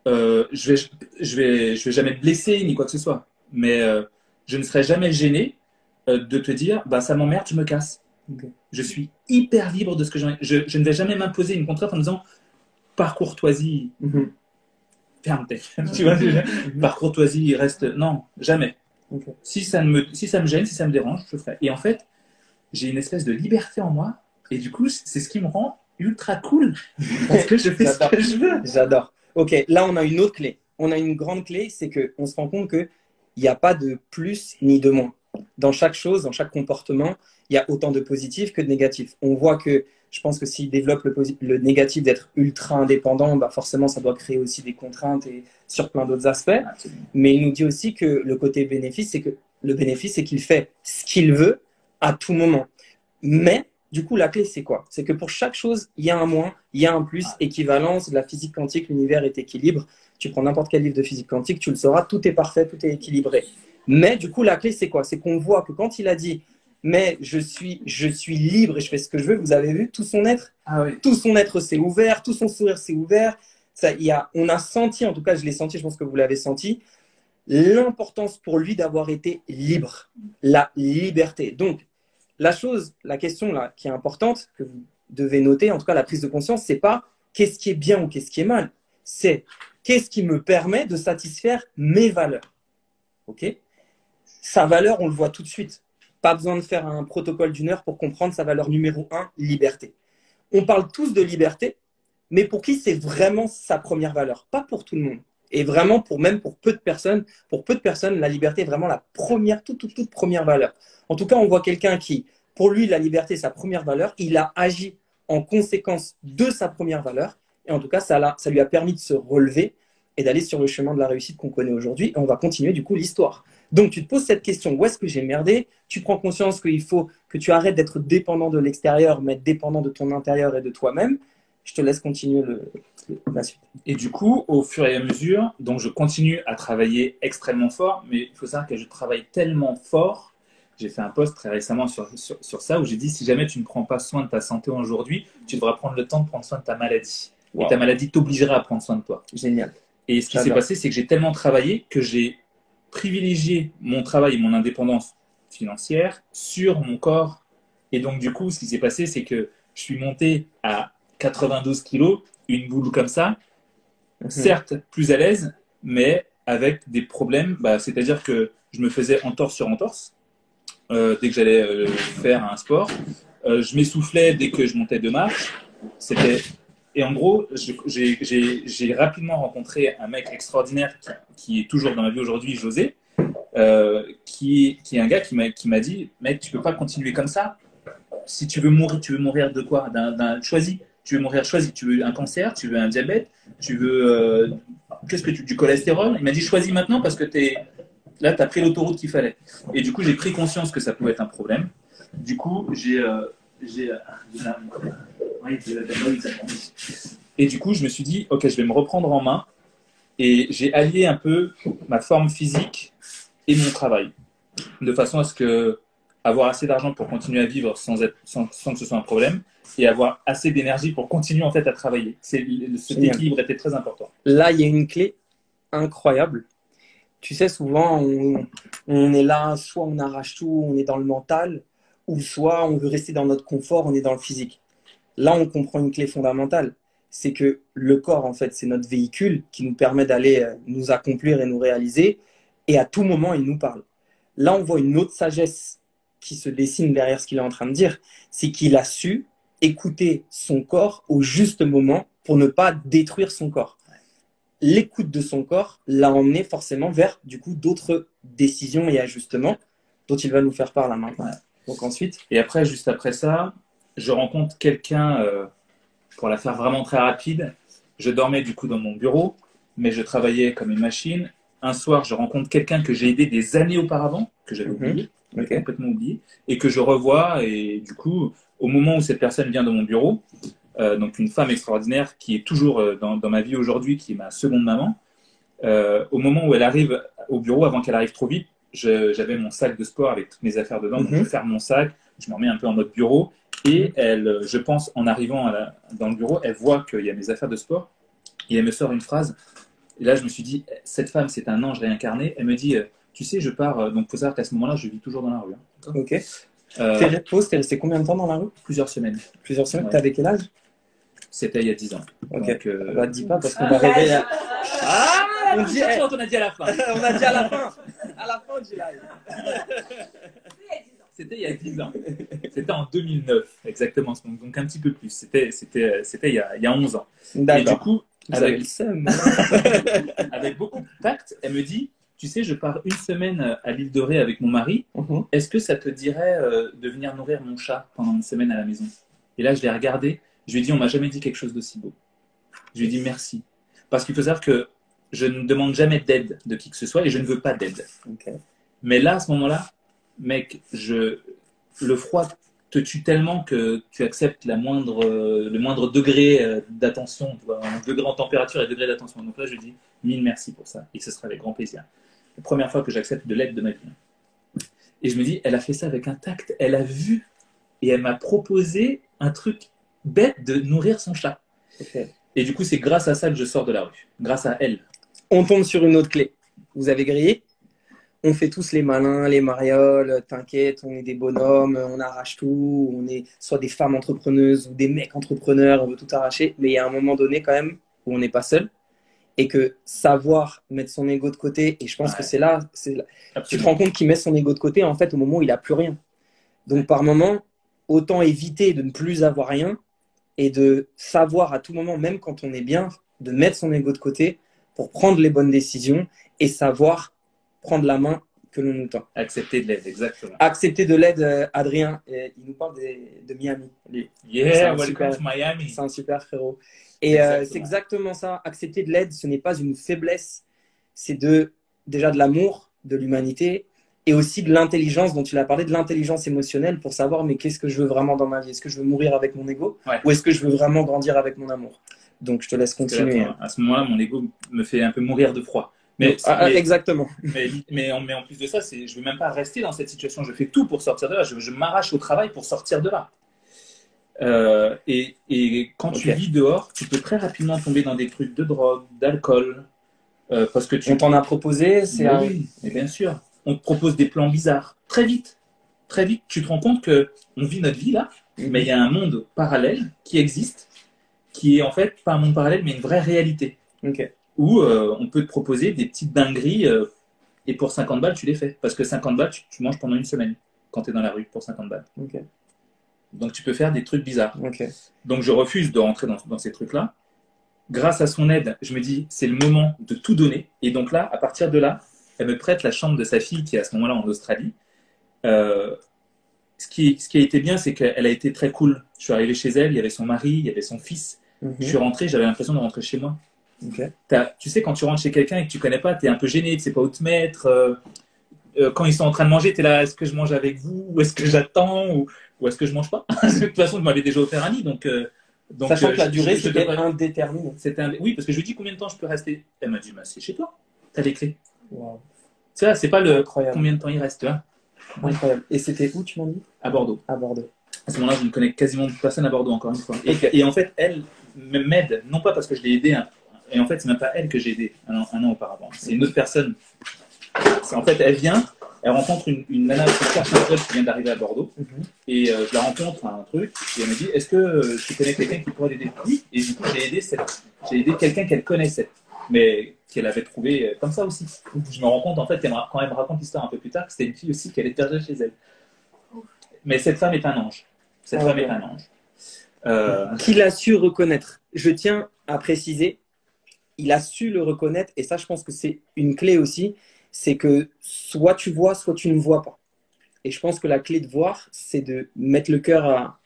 Je vais jamais te blesser ni quoi que ce soit. Mais je ne serai jamais gêné de te dire, bah, ça m'emmerde, je me casse. Ok. Je suis hyper libre de ce que j'ai envie. Je ne vais jamais m'imposer une contrainte en disant, par courtoisie, Mhm. ferme tes. Tu vois, par courtoisie, il reste. Non, jamais. Ok. Si ça me gêne, si ça me dérange, je le ferai. Et en fait, j'ai une espèce de liberté en moi. Et du coup, c'est ce qui me rend ultra cool. Parce que je fais ce que je veux. J'adore. Ok, là on a une autre clé. On a une grande clé, c'est qu'on se rend compte qu'il n'y a pas de plus ni de moins. Dans chaque chose, dans chaque comportement, il y a autant de positifs que de négatifs. On voit que, je pense que s'il développe le négatif d'être ultra indépendant, bah forcément ça doit créer aussi des contraintes et sur plein d'autres aspects. Absolument. Mais il nous dit aussi que le côté bénéfice, c'est que le bénéfice, c'est qu'il fait ce qu'il veut à tout moment. Mais du coup, la clé, c'est quoi? C'est que pour chaque chose, il y a un moins, il y a un plus, équivalence, de la physique quantique, l'univers est équilibre. Tu prends n'importe quel livre de physique quantique, tu le sauras, tout est parfait, tout est équilibré. Mais du coup, la clé, c'est quoi? C'est qu'on voit que quand il a dit « mais je suis libre et je fais ce que je veux », vous avez vu, tout son être, Ah oui. tout son être s'est ouvert, tout son sourire s'est ouvert. Ça, on a senti, en tout cas, je l'ai senti, je pense que vous l'avez senti, l'importance pour lui d'avoir été libre, la liberté. Donc, la question là qui est importante, que vous devez noter, en tout cas la prise de conscience, c'est pas qu'est-ce qui est bien ou qu'est-ce qui est mal, c'est qu'est-ce qui me permet de satisfaire mes valeurs. Ok? Sa valeur, on le voit tout de suite. Pas besoin de faire un protocole d'une heure pour comprendre sa valeur numéro 1, liberté. On parle tous de liberté, mais pour qui c'est vraiment sa première valeur? Pas pour tout le monde. Et vraiment, même pour peu de personnes, la liberté est vraiment la première, toute première valeur. En tout cas, on voit quelqu'un qui, pour lui, la liberté est sa première valeur. Il a agi en conséquence de sa première valeur. Et en tout cas, ça lui a permis de se relever et d'aller sur le chemin de la réussite qu'on connaît aujourd'hui. Et on va continuer du coup l'histoire. Donc, tu te poses cette question, où est-ce que j'ai merdé? Tu prends conscience qu'il faut que tu arrêtes d'être dépendant de l'extérieur, mais être dépendant de ton intérieur et de toi-même. Je te laisse continuer la suite. Et du coup, au fur et à mesure, donc je continue à travailler extrêmement fort, mais il faut savoir que je travaille tellement fort. J'ai fait un post très récemment sur ça où j'ai dit si jamais tu ne prends pas soin de ta santé aujourd'hui, tu devras prendre le temps de prendre soin de ta maladie. Wow. Et ta maladie t'obligera à prendre soin de toi. Génial. Et ce qui s'est passé, c'est que j'ai tellement travaillé que j'ai privilégié mon travail et mon indépendance financière sur mon corps. Et donc, du coup, ce qui s'est passé, c'est que je suis monté à 92 kilos, une boule comme ça, certes plus à l'aise, mais avec des problèmes. C'est-à-dire que je me faisais entorse sur entorse dès que j'allais faire un sport. Je m'essoufflais dès que je montais de marche. Et en gros, j'ai rapidement rencontré un mec extraordinaire qui est toujours dans ma vie aujourd'hui, José, qui est un gars qui m'a dit « Mec, tu peux pas continuer comme ça. Si tu veux mourir de quoi? Choisis. Tu veux mourir, choisis. Tu veux un cancer, tu veux un diabète, tu veux du cholestérol. Il m'a dit choisis maintenant parce que Là, tu as pris l'autoroute qu'il fallait. Et du coup, j'ai pris conscience que ça pouvait être un problème. Du coup, et du coup, je me suis dit, ok, je vais me reprendre en main. Et j'ai allié un peu ma forme physique et mon travail, de façon à ce que avoir assez d'argent pour continuer à vivre sans que ce soit un problème, et avoir assez d'énergie pour continuer en fait à travailler. Cet Génial. équilibre était très important. Là, il y a une clé incroyable. Tu sais, souvent, on est là, soit on arrache tout, on est dans le mental, ou soit on veut rester dans notre confort, on est dans le physique. Là, on comprend une clé fondamentale. C'est que le corps, en fait, c'est notre véhicule qui nous permet d'aller nous accomplir et nous réaliser. Et à tout moment, il nous parle. Là, on voit une autre sagesse qui se dessine derrière ce qu'il est en train de dire. C'est qu'il a su écouter son corps au juste moment pour ne pas détruire son corps. L'écoute de son corps l'a emmené forcément vers, du coup, d'autres décisions et ajustements dont il va nous faire part là maintenant. Ouais. Donc ensuite, Et après, juste après ça, je rencontre quelqu'un, pour la faire vraiment très rapide. Je dormais du coup dans mon bureau, mais je travaillais comme une machine. Un soir, je rencontre quelqu'un que j'ai aidé des années auparavant, que j'avais oublié, complètement oublié, et que je revois. Et du coup, au moment où cette personne vient dans mon bureau, donc une femme extraordinaire qui est toujours dans ma vie aujourd'hui, qui est ma seconde maman, au moment où elle arrive au bureau, avant qu'elle arrive trop vite, j'avais mon sac de sport avec toutes mes affaires dedans, donc je ferme mon sac, je me remets un peu en mode bureau, et elle, je pense, en arrivant dans le bureau, elle voit qu'il y a mes affaires de sport, et elle me sort une phrase, et là je me suis dit, cette femme c'est un ange réincarné, elle me dit, tu sais, je pars, donc il faut savoir qu'à ce moment-là, je vis toujours dans la rue. Hein. ok. T'es resté combien de temps dans la rue? Plusieurs semaines. Plusieurs semaines. Ouais. T'avais quel âge? C'était il y a 10 ans. Ok. Donc, Bah, dis pas parce qu'on va rêver. Ah, on dit, on a dit à la fin. on a dit à la fin. À la fin du live. C'était il y a 10 ans. C'était en 2009, exactement. Donc un petit peu plus. C'était il y a 11 ans. D'accord. Et du coup, Vous avez le seum. avec beaucoup de tact, elle me dit, tu sais, je pars une semaine à l'île de Ré avec mon mari. Est-ce que ça te dirait de venir nourrir mon chat pendant une semaine à la maison? Et là, je l'ai regardé. Je lui ai dit, on m'a jamais dit quelque chose d'aussi beau. Je lui ai dit merci. Parce qu'il faut savoir que je ne demande jamais d'aide de qui que ce soit et je ne veux pas d'aide. Okay. Mais là, à ce moment-là, mec, le froid te tue tellement que tu acceptes le moindre degré d'attention, un degré en température et degré d'attention. Donc là, je lui dis mille merci pour ça et ce sera avec grand plaisir. La première fois que j'accepte de l'aide de ma vie. Et je me dis, elle a fait ça avec un tact, elle a vu et elle m'a proposé un truc bête de nourrir son chat. Okay. Et du coup, c'est grâce à ça que je sors de la rue, grâce à elle. On tombe sur une autre clé. Vous avez grillé? On fait tous les malins, les marioles, t'inquiète, on est des bonhommes, on arrache tout, on est soit des femmes entrepreneuses ou des mecs entrepreneurs, on veut tout arracher, mais il y a un moment donné quand même où on n'est pas seul et que savoir mettre son ego de côté, et je pense que c'est là, tu te rends compte qu'il met son ego de côté en fait au moment où il n'a plus rien. Donc par moment, autant éviter de ne plus avoir rien et de savoir à tout moment, même quand on est bien, de mettre son ego de côté pour prendre les bonnes décisions et savoir prendre la main que l'on nous tend. Accepter de l'aide, exactement. Accepter de l'aide, Adrien, il nous parle de Miami. Yeah, welcome to Miami. C'est un super frérot. Et c'est exactement ça. Accepter de l'aide, ce n'est pas une faiblesse. C'est déjà de l'amour, de l'humanité et aussi de l'intelligence dont tu l'as parlé, de l'intelligence émotionnelle pour savoir mais qu'est-ce que je veux vraiment dans ma vie? Est-ce que je veux mourir avec mon ego ou est-ce que je veux vraiment grandir avec mon amour? Donc je te laisse continuer. Là, à ce moment-là, mon ego me fait un peu mourir de froid. Exactement. Mais en plus de ça, je ne veux même pas rester dans cette situation. Je fais tout pour sortir de là. Je m'arrache au travail pour sortir de là. Et quand tu vis dehors, tu peux très rapidement tomber dans des trucs de drogue, d'alcool. Parce que on t'en a proposé, oui, mais bien sûr. On te propose des plans bizarres. Très vite, tu te rends compte qu'on vit notre vie là, mais il y a un monde parallèle qui existe, qui est en fait pas un monde parallèle, mais une vraie réalité. Où on peut te proposer des petites dingueries et pour 50 balles, tu les fais. Parce que 50 balles, tu manges pendant une semaine quand tu es dans la rue pour 50 balles. Donc tu peux faire des trucs bizarres. Donc je refuse de rentrer dans ces trucs-là. Grâce à son aide, je me dis, c'est le moment de tout donner. Et donc là, à partir de là, elle me prête la chambre de sa fille qui est à ce moment-là en Australie. Ce qui a été bien, c'est qu'elle a été très cool. Je suis arrivé chez elle, il y avait son mari, il y avait son fils. Je suis rentré, j'avais l'impression de rentrer chez moi. Tu sais, quand tu rentres chez quelqu'un et que tu connais pas, tu es un peu gêné, tu sais pas où te mettre. quand ils sont en train de manger, tu es là, est-ce que je mange avec vous, ou est-ce que j'attends, ou est-ce que je mange pas? De toute façon, je m'avais déjà offert un lit, donc Sachant que la durée, je c'était devrais- indéterminé. Oui, parce que je lui dis combien de temps je peux rester. Elle m'a dit, bah, c'est chez toi, t'as les clés. Wow. Tu vois, c'est pas le Incroyable. combien de temps il reste, tu vois, Incroyable. Et c'était où, tu m'as dit? à Bordeaux. À Bordeaux. À ce moment-là, je ne connais quasiment personne à Bordeaux, encore une fois. Et en fait, elle m'aide, non pas parce que je l'ai aidé, et en fait, c'est même pas elle que j'ai aidé un an auparavant. C'est une autre personne. En fait, elle vient, elle rencontre une nana qui cherche un job qui vient d'arriver à Bordeaux, et je la rencontre à un truc, et elle me dit, est-ce que tu connais quelqu'un qui pourrait l'aider? Oui, et du coup, j'ai aidé quelqu'un qu'elle connaissait, mais qu'elle avait trouvé comme ça aussi. Je me rends compte, en fait, quand elle me raconte l'histoire un peu plus tard, que c'était une fille aussi qui allait héberger chez elle. Mais cette femme est un ange. Cette femme est un ange. Qu'il a su reconnaître. Je tiens à préciser, il a su le reconnaître, et ça, je pense que c'est une clé aussi, c'est que soit tu vois, soit tu ne vois pas. Et je pense que la clé de voir, c'est de mettre le cœur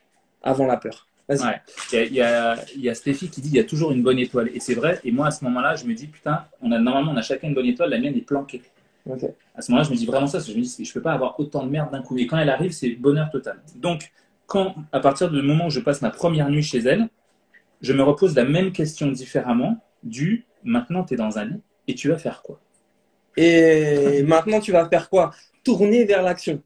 avant la peur. Vas-y. Ouais. Il y a Stéphie qui dit il y a toujours une bonne étoile. Et c'est vrai. Et moi, à ce moment-là, je me dis, putain, normalement, on a chacun une bonne étoile. La mienne est planquée. Okay. À ce moment-là, je me dis vraiment ça. Parce que je me dis, je ne peux pas avoir autant de merde d'un coup. Et quand elle arrive, c'est bonheur total. Donc, à partir du moment où je passe ma première nuit chez elle, je me repose la même question différemment maintenant, tu es dans un lit et tu vas faire quoi? Et maintenant, tu vas faire quoi? Tourner vers l'action.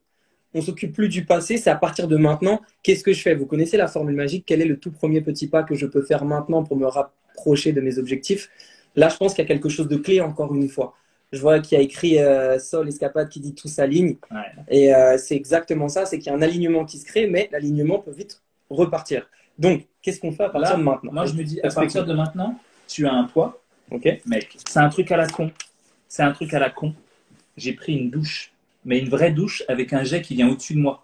On s'occupe plus du passé, c'est à partir de maintenant, qu'est-ce que je fais? Vous connaissez la formule magique, quel est le tout premier petit pas que je peux faire maintenant pour me rapprocher de mes objectifs? Là, je pense qu'il y a quelque chose de clé encore une fois. Je vois qu'il y a écrit Sol Escapade qui dit tout s'aligne. Ouais. Et c'est exactement ça, c'est qu'il y a un alignement qui se crée, mais l'alignement peut vite repartir. Donc, qu'est-ce qu'on fait à partir de maintenant? Moi, je me dis, à partir de maintenant, tu as un poids. Ok. Mec, c'est un truc à la con. C'est un truc à la con. J'ai pris une douche, mais une vraie douche avec un jet qui vient au-dessus de moi.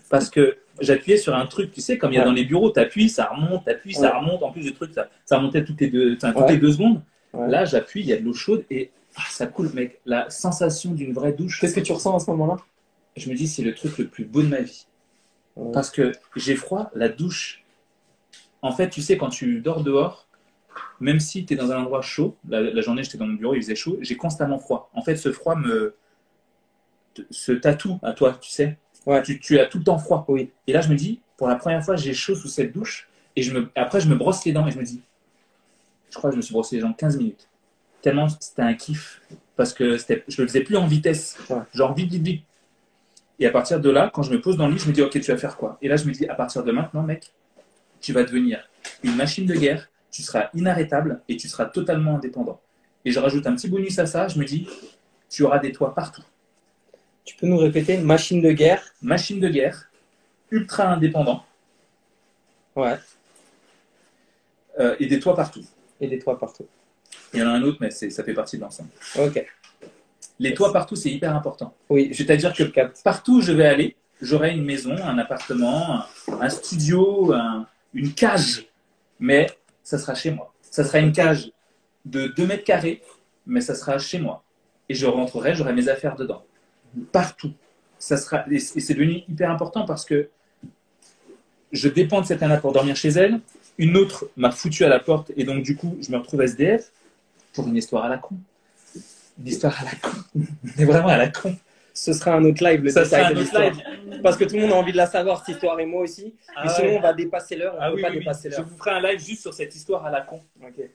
Parce que j'appuyais sur un truc, tu sais, comme il y a dans les bureaux, t'appuies, ça remonte, ça remonte. En plus, le truc, ça remontait toutes les 2 secondes. Ouais. Là, j'appuie, il y a de l'eau chaude et ça coule, mec. La sensation d'une vraie douche. Qu'est-ce que tu ressens à ce moment-là? Je me dis, c'est le truc le plus beau de ma vie. Ouais. Parce que j'ai froid, la douche. En fait, tu sais, quand tu dors dehors, même si tu es dans un endroit chaud, la journée j'étais dans mon bureau, il faisait chaud, j'ai constamment froid. En fait, ce froid se tatoue à toi, tu sais. Ouais. Tu as tout le temps froid. Oui. Et là, je me dis, pour la première fois, j'ai chaud sous cette douche. Et après, je me brosse les dents et je me dis, je crois que je me suis brossé les dents 15 minutes. Tellement c'était un kiff. Parce que je le faisais plus en vitesse. Ouais. Genre vite, vite, vite. Et à partir de là, quand je me pose dans le lit, je me dis, ok, tu vas faire quoi? Et là, je me dis, à partir de maintenant, mec, tu vas devenir une machine de guerre. Tu seras inarrêtable et tu seras totalement indépendant. Et je rajoute un petit bonus à ça, je me dis, tu auras des toits partout. Tu peux nous répéter, machine de guerre? Machine de guerre, ultra indépendant. Ouais. Et des toits partout. Et des toits partout. Il y en a un autre, mais ça fait partie de l'ensemble. Ok. Les toits partout, c'est hyper important. Oui. C'est-à-dire que partout où je vais aller, j'aurai une maison, un appartement, un studio, une cage. Mais ça sera chez moi. Ça sera une cage de 2 mètres carrés, mais ça sera chez moi. Et je rentrerai, j'aurai mes affaires dedans. Partout. Et c'est devenu hyper important parce que je dépends de cette nana pour dormir chez elle. Une autre m'a foutu à la porte et donc du coup, je me retrouve SDF pour une histoire à la con. Une histoire à la con. Mais vraiment à la con. Ce sera un autre live, ça sera un autre live. Parce que tout le monde a envie de la savoir, cette histoire, et moi aussi. Mais sinon, on va dépasser l'heure. On ne peut pas dépasser l'heure. Je vous ferai un live juste sur cette histoire à la con. Okay.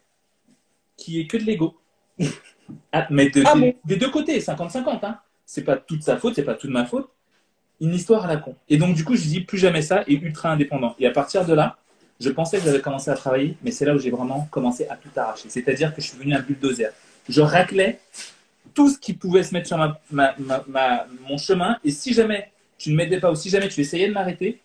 Qui est que de l'ego. Mais des deux côtés, 50-50. Hein. C'est pas toute sa faute, c'est pas toute ma faute. Une histoire à la con. Et donc, du coup, je dis plus jamais ça et ultra indépendant. Et à partir de là, je pensais que j'avais commencé à travailler, mais c'est là où j'ai vraiment commencé à tout arracher. C'est-à-dire que je suis devenu un bulldozer. Je raclais tout ce qui pouvait se mettre sur mon chemin. Et si jamais tu ne m'aidais pas ou si jamais tu essayais de m'arrêter,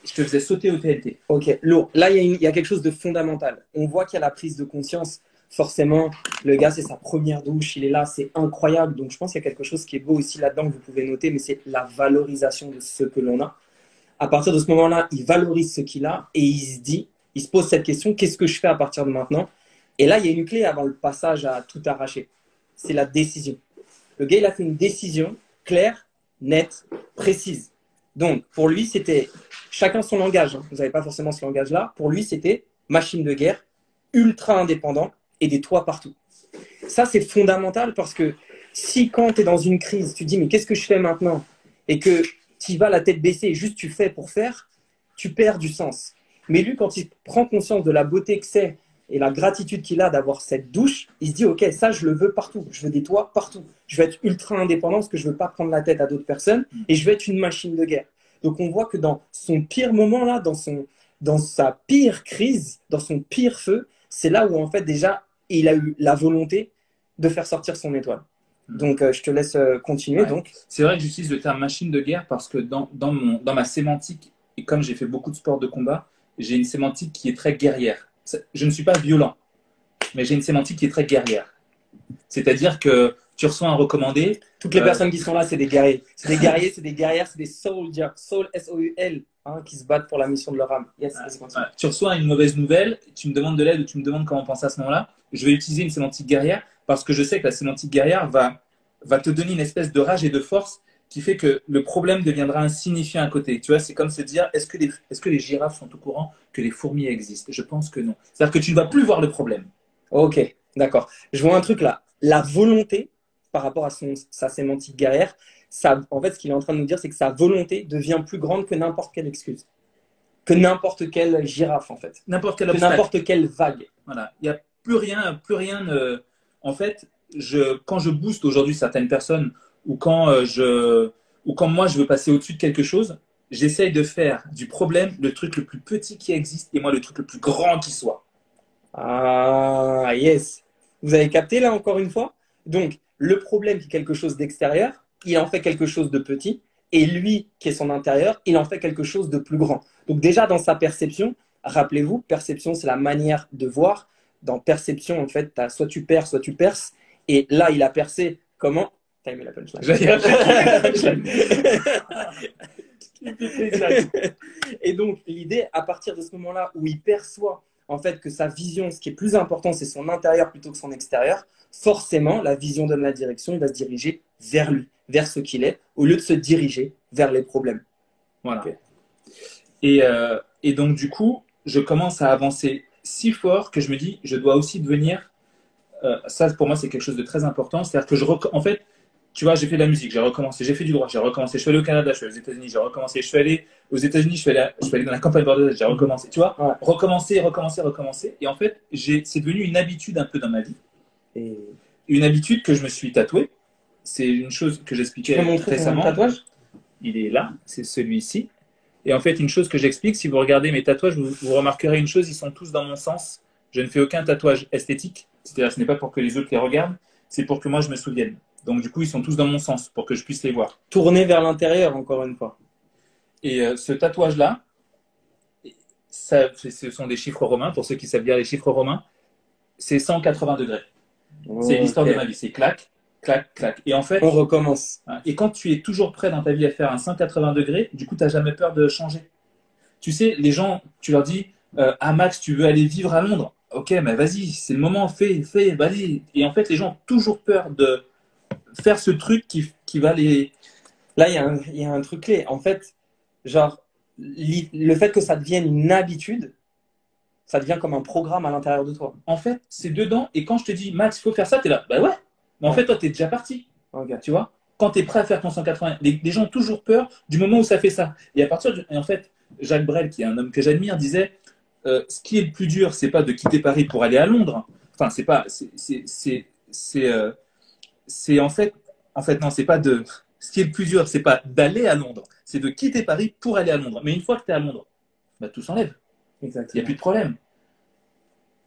je te faisais sauter au TNT. Ok, lourd. Là, il y a quelque chose de fondamental. On voit qu'il y a la prise de conscience. Forcément, le gars, c'est sa première douche. Il est là, c'est incroyable. Donc, je pense qu'il y a quelque chose qui est beau aussi là-dedans que vous pouvez noter, mais c'est la valorisation de ce que l'on a. À partir de ce moment-là, il valorise ce qu'il a et il se pose cette question, qu'est-ce que je fais à partir de maintenant? Et là, il y a une clé avant le passage à tout arracher. C'est la décision. Le gars, il a fait une décision claire, nette, précise. Donc, pour lui, c'était chacun son langage. Vous n'avez pas forcément ce langage-là. Pour lui, c'était machine de guerre, ultra indépendant et des toits partout. Ça, c'est fondamental parce que Si quand tu es dans une crise, tu dis mais qu'est-ce que je fais maintenant? Et que tu y vas la tête baissée et juste tu fais pour faire, tu perds du sens. Mais lui, quand il prend conscience de la beauté que c'est et la gratitude qu'il a d'avoir cette douche, il se dit ok, ça je le veux partout, je veux des toits partout. Je veux être ultra indépendant parce que je ne veux pas prendre la tête à d'autres personnes et je veux être une machine de guerre. Donc on voit que dans son pire moment, là, dans sa pire crise, dans son pire feu, c'est là où en fait déjà il a eu la volonté de faire sortir son étoile. Donc je te laisse continuer. Ouais. Donc. C'est vrai que j'utilise le terme machine de guerre parce que dans ma sémantique, et comme j'ai fait beaucoup de sports de combat, j'ai une sémantique qui est très guerrière. Je ne suis pas violent, mais j'ai une sémantique qui est très guerrière. C'est-à-dire que tu reçois un recommandé. Toutes les personnes qui sont là, c'est des guerriers. C'est des guerriers, c'est des guerrières, c'est des soldiers. Soul, S-O-U-L, hein, qui se battent pour la mission de leur âme. Yes, tu reçois une mauvaise nouvelle, tu me demandes de l'aide ou tu me demandes comment penser à ce moment-là. Je vais utiliser une sémantique guerrière parce que je sais que la sémantique guerrière va te donner une espèce de rage et de force qui fait que le problème deviendra insignifiant à côté. Tu vois, c'est comme se dire, est-ce que les girafes sont au courant que les fourmis existent? Je pense que non. C'est-à-dire que tu ne vas plus voir le problème. Ok, d'accord. Je vois un truc là. La volonté, par rapport à sa sémantique guerrière, ça, en fait, ce qu'il est en train de nous dire, c'est que sa volonté devient plus grande que n'importe quelle excuse. Que n'importe quelle girafe, en fait. N'importe quel que obstacle. N'importe quelle vague. Voilà. Il n'y a plus rien. En fait, quand je booste aujourd'hui certaines personnes ou quand moi je veux passer au-dessus de quelque chose, j'essaye de faire du problème le truc le plus petit qui existe et moi le truc le plus grand qui soit. Ah, yes. Vous avez capté là encore une fois? Donc, le problème qui est quelque chose d'extérieur, il en fait quelque chose de petit. Et lui, qui est son intérieur, il en fait quelque chose de plus grand. Donc déjà, dans sa perception, rappelez-vous, perception, c'est la manière de voir. Dans perception, en fait, soit tu perds, soit tu perces. Et là, il a percé comment? T'as aimé la punchline. Et donc, l'idée, à partir de ce moment-là où il perçoit en fait que sa vision, ce qui est plus important, c'est son intérieur plutôt que son extérieur, forcément, la vision donne la direction, il va se diriger vers lui, vers ce qu'il est, au lieu de se diriger vers les problèmes. Voilà. Okay. Et donc, du coup, je commence à avancer si fort que je me dis, je dois aussi devenir, ça pour moi, c'est quelque chose de très important, c'est-à-dire que en fait, tu vois, j'ai fait de la musique, j'ai recommencé, j'ai fait du droit, j'ai recommencé, je suis allé au Canada, je suis allé aux États-Unis, j'ai recommencé, je suis allé aux États-Unis, je suis allé dans la campagne bordelaise, j'ai recommencé, tu vois, recommencer. Et en fait, c'est devenu une habitude un peu dans ma vie. Et une habitude que je me suis tatouée. C'est une chose que j'expliquais récemment. Ton tatouage? Il est là, c'est celui-ci. Et en fait, une chose que j'explique, si vous regardez mes tatouages, vous remarquerez une chose, ils sont tous dans mon sens. Je ne fais aucun tatouage esthétique, c'est-à-dire ce n'est pas pour que les autres les regardent, c'est pour que moi je me souvienne. Donc du coup, ils sont tous dans mon sens pour que je puisse les voir. Tourner vers l'intérieur, encore une fois. Et ce tatouage-là, ce sont des chiffres romains, pour ceux qui savent lire les chiffres romains, c'est 180 degrés. C'est l'histoire de ma vie, c'est clac, clac, clac. Et en fait, on recommence. Et quand tu es toujours prêt dans ta vie à faire un 180 degrés, du coup, tu n'as jamais peur de changer. Tu sais, les gens, tu leur dis, ah Max, tu veux aller vivre à Londres? Ok, mais vas-y, c'est le moment, fais, vas-y. Et en fait, les gens ont toujours peur de faire ce truc qui va les... Là, il y a un truc clé. En fait, genre, le fait que ça devienne une habitude, ça devient comme un programme à l'intérieur de toi. En fait, c'est dedans. Et quand je te dis, Max, il faut faire ça, tu es là. Bah ouais. Mais en fait, toi, tu es déjà parti. Okay. Tu vois? Quand tu es prêt à faire ton 180, les gens ont toujours peur du moment où ça fait ça. Et en fait, Jacques Brel, qui est un homme que j'admire, disait ce qui est le plus dur, c'est pas de quitter Paris pour aller à Londres. Enfin, c'est pas. C'est en fait, non, c'est pas de. Ce qui est le plus dur, c'est pas d'aller à Londres, c'est de quitter Paris pour aller à Londres. Mais une fois que tu es à Londres, bah, tout s'enlève. Exactement. Il n'y a plus de problème.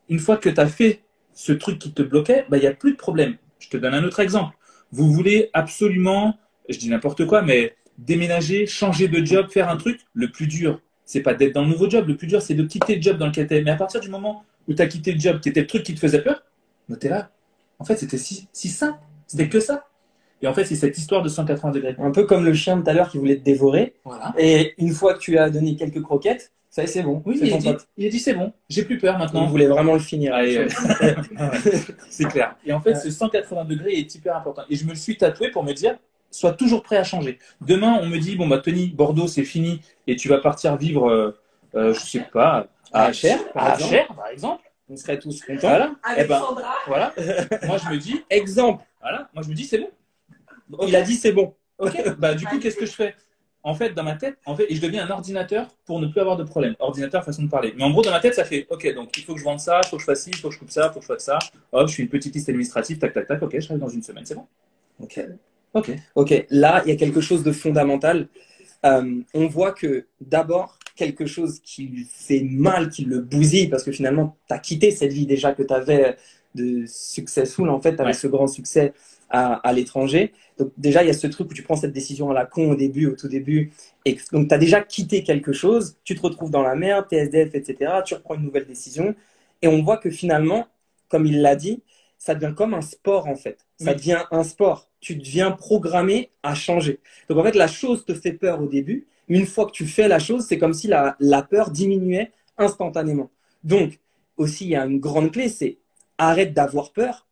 Une fois que tu as fait ce truc qui te bloquait, bah, il n'y a plus de problème. Je te donne un autre exemple. Vous voulez absolument, je dis n'importe quoi, mais déménager, changer de job, faire un truc. Le plus dur, c'est pas d'être dans le nouveau job. Le plus dur, c'est de quitter le job dans lequel tu es. Mais à partir du moment où tu as quitté le job qui était le truc qui te faisait peur, bah, tu es là. En fait, c'était si simple. C'était que ça. Et en fait, c'est cette histoire de 180 degrés. Un peu comme le chien de tout à l'heure qui voulait te dévorer. Voilà. Et une fois que tu as donné quelques croquettes, ça y est, c'est bon. Oui, il a dit c'est bon, j'ai plus peur maintenant. Il voulait vraiment le finir. Allez, c'est clair. Et en fait, ce 180 degrés est hyper important. Et je me le suis tatoué pour me dire, sois toujours prêt à changer. Demain, on me dit, bon, bah, Tony, Bordeaux, c'est fini et tu vas partir vivre, je sais pas, à Achères, par exemple. On serait tous contents. Voilà. Avec Eh ben, Sandra. voilà. Moi, je me dis, exemple. voilà. Moi, je me dis, c'est bon. Ok. Il a dit c'est bon. Ok, bah du coup, qu'est-ce que je fais? En fait, dans ma tête, et je deviens un ordinateur pour ne plus avoir de problème. Ordinateur, façon de parler. Mais en gros, dans ma tête, ça fait, ok, donc il faut que je vende ça, il faut que je fasse ci, il faut que je coupe ça, il faut que je fasse ça. Hop, je suis une petite liste administrative, tac, tac, tac, ok, je travaille dans une semaine, c'est bon. Ok. Ok. Ok. Là, il y a quelque chose de fondamental. On voit que d'abord, quelque chose qui lui fait mal, qui le bousille, parce que finalement, tu as quitté cette vie déjà que tu avais de successful, en fait, tu avais Ouais. ce grand succès à l'étranger. Donc déjà, il y a ce truc où tu prends cette décision à la con au début, au tout début, et donc tu as déjà quitté quelque chose, tu te retrouves dans la merde, t'es SDF, etc., tu reprends une nouvelle décision, et on voit que finalement, comme il l'a dit, ça devient comme un sport en fait. Ça Oui. devient un sport. Tu deviens programmé à changer. Donc en fait, la chose te fait peur au début, mais une fois que tu fais la chose, c'est comme si la peur diminuait instantanément. Donc aussi, il y a une grande clé, c'est arrête d'avoir peur,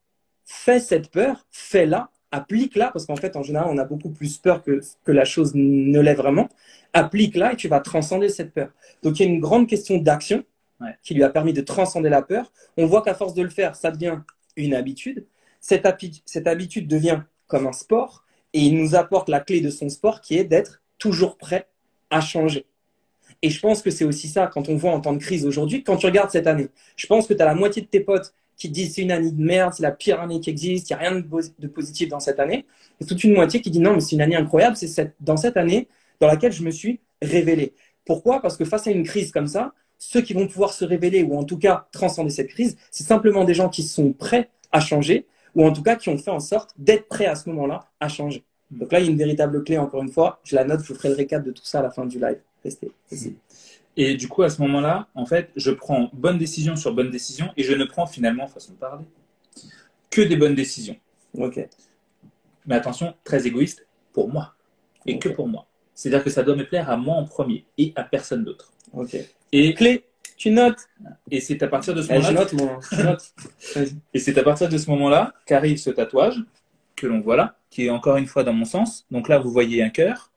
fais cette peur, fais-la, applique-la, parce qu'en fait, en général, on a beaucoup plus peur que la chose ne l'est vraiment. Applique-la et tu vas transcender cette peur. Donc il y a une grande question d'action qui lui a permis de transcender la peur. On voit qu'à force de le faire, ça devient une habitude. Cette habitude devient comme un sport et il nous apporte la clé de son sport qui est d'être toujours prêt à changer. Et je pense que c'est aussi ça quand on voit en temps de crise aujourd'hui, quand tu regardes cette année. Je pense que tu as la moitié de tes potes qui te disent c'est une année de merde, c'est la pire année qui existe, il n'y a rien de positif dans cette année. Et toute une moitié qui dit non, mais c'est une année incroyable, c'est dans cette année dans laquelle je me suis révélé. Pourquoi? Parce que face à une crise comme ça, ceux qui vont pouvoir se révéler ou en tout cas transcender cette crise, c'est simplement des gens qui sont prêts à changer ou en tout cas qui ont fait en sorte d'être prêts à ce moment-là à changer. Donc là, il y a une véritable clé, encore une fois. Je la note, je vous ferai le récap de tout ça à la fin du live. Restez ici. Et du coup, à ce moment-là, en fait, je prends bonne décision sur bonne décision et je ne prends finalement, façon de parler, que des bonnes décisions. Ok. Mais attention, très égoïste, pour moi. Et Ok. que pour moi. C'est-à-dire que ça doit me plaire à moi en premier et à personne d'autre. Ok. Et, Clé, tu notes. et c'est à partir de ce Je moment-là. note, moi. Je note. Vas-y. Et c'est à partir de ce moment-là qu'arrive ce tatouage que l'on voit là, qui est encore une fois dans mon sens. Donc là, vous voyez un cœur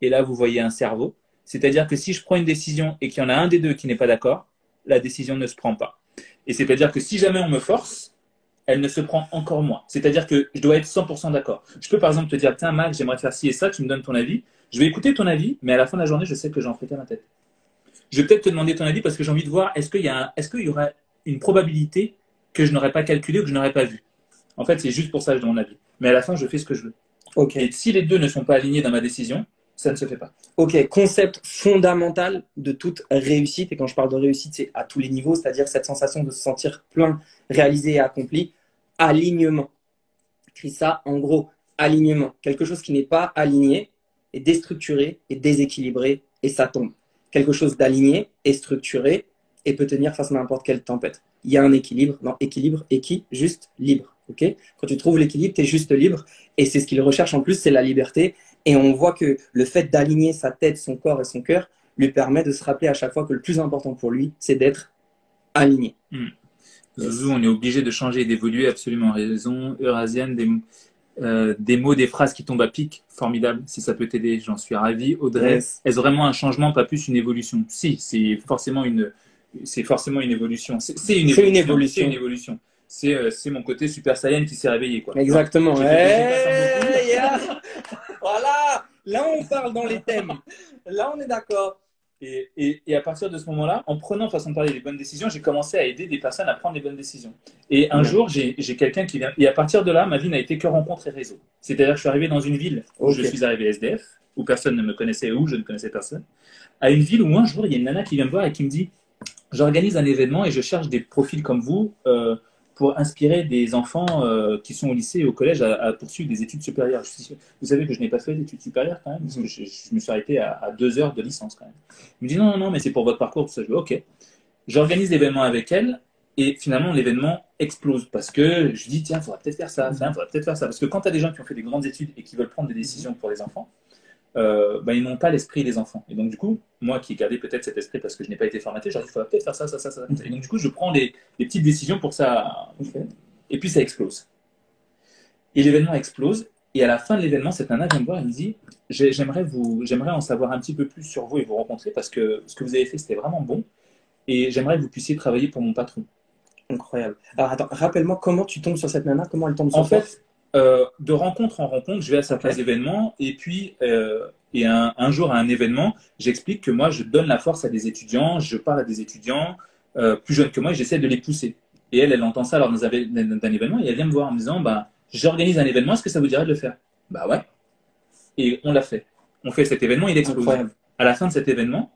et là, vous voyez un cerveau. C'est-à-dire que si je prends une décision et qu'il y en a un des deux qui n'est pas d'accord, la décision ne se prend pas. Et c'est-à-dire que si jamais on me force, elle ne se prend encore moins. C'est-à-dire que je dois être 100% d'accord. Je peux par exemple te dire, tiens Max, j'aimerais faire ci et ça, tu me donnes ton avis. Je vais écouter ton avis, mais à la fin de la journée, je sais que j'en ferai qu'à ma tête. Je vais peut-être te demander ton avis parce que j'ai envie de voir, est-ce qu'il y aurait une probabilité que je n'aurais pas calculé ou que je n'aurais pas vu. En fait, c'est juste pour ça que je donne mon avis. Mais à la fin, je fais ce que je veux. Ok. Et si les deux ne sont pas alignés dans ma décision, ça ne se fait pas. Ok, concept fondamental de toute réussite. Et quand je parle de réussite, c'est à tous les niveaux, c'est-à-dire cette sensation de se sentir plein, réalisé et accompli. Alignement. Écris ça, en gros, alignement. Quelque chose qui n'est pas aligné est déstructuré et déséquilibré et ça tombe. Quelque chose d'aligné est structuré et peut tenir face à n'importe quelle tempête. Il y a un équilibre. Non, équilibre, juste libre. Okay, quand tu trouves l'équilibre, tu es juste libre. Et c'est ce qu'il recherche en plus, c'est la liberté. Et on voit que le fait d'aligner sa tête, son corps et son cœur lui permet de se rappeler à chaque fois que le plus important pour lui, c'est d'être aligné. Zouzou, on est obligé de changer et d'évoluer, absolument raison. Eurasienne, des mots, des phrases qui tombent à pic, formidable. Si ça peut t'aider, j'en suis ravi. Audrey, Yes. est-ce vraiment un changement, pas plus une évolution? Si, c'est forcément une évolution. C'est une évolution. C'est une évolution. C'est mon côté Super Saiyan qui s'est réveillé, quoi. Exactement. J'ai fait des Hey, yeah. Voilà. Là, on parle dans les thèmes. Là, on est d'accord. Et à partir de ce moment-là, en prenant façon de parler les bonnes décisions, j'ai commencé à aider des personnes à prendre les bonnes décisions. Et un jour, j'ai quelqu'un qui vient. Et à partir de là, ma vie n'a été que rencontre et réseau. C'est-à-dire que je suis arrivé dans une ville où je suis arrivé SDF, où personne ne me connaissait, où je ne connaissais personne, à une ville où un jour, il y a une nana qui vient me voir et qui me dit, j'organise un événement et je cherche des profils comme vous pour inspirer des enfants qui sont au lycée et au collège à poursuivre des études supérieures. Vous savez que je n'ai pas fait d'études supérieures quand même, parce que je me suis arrêté à 2 heures de licence quand même. Il me dit non, mais c'est pour votre parcours, tout ça. Je dis ok. J'organise l'événement avec elle et finalement l'événement explose parce que je dis tiens, il faudra peut-être faire ça, faudra peut-être faire ça. Parce que quand tu as des gens qui ont fait des grandes études et qui veulent prendre des décisions pour les enfants, ils n'ont pas l'esprit des enfants. Et donc, du coup, moi qui ai gardé peut-être cet esprit parce que je n'ai pas été formaté, j'ai dit, il faudrait peut-être faire ça, ça, ça, ça. Et donc, du coup, je prends des petites décisions pour ça. Et puis, ça explose. Et l'événement explose. Et à la fin de l'événement, cette nana vient me voir et me dit, j'aimerais en savoir un petit peu plus sur vous et vous rencontrer parce que ce que vous avez fait, c'était vraiment bon. Et j'aimerais que vous puissiez travailler pour mon patron. Incroyable. Alors, attends, rappelle-moi comment tu tombes sur cette nana, comment elle tombe sur toi. En fait, de rencontre en rencontre, je vais à sa place d'événement et puis un jour à un événement, j'explique que moi, je donne la force à des étudiants, je parle à des étudiants plus jeunes que moi et j'essaie de les pousser. Et elle entend ça lors d'un événement et elle vient me voir en me disant, bah, j'organise un événement, est-ce que ça vous dirait de le faire? Bah ouais. Et on l'a fait. On fait cet événement, il explose. Incroyable. À la fin de cet événement,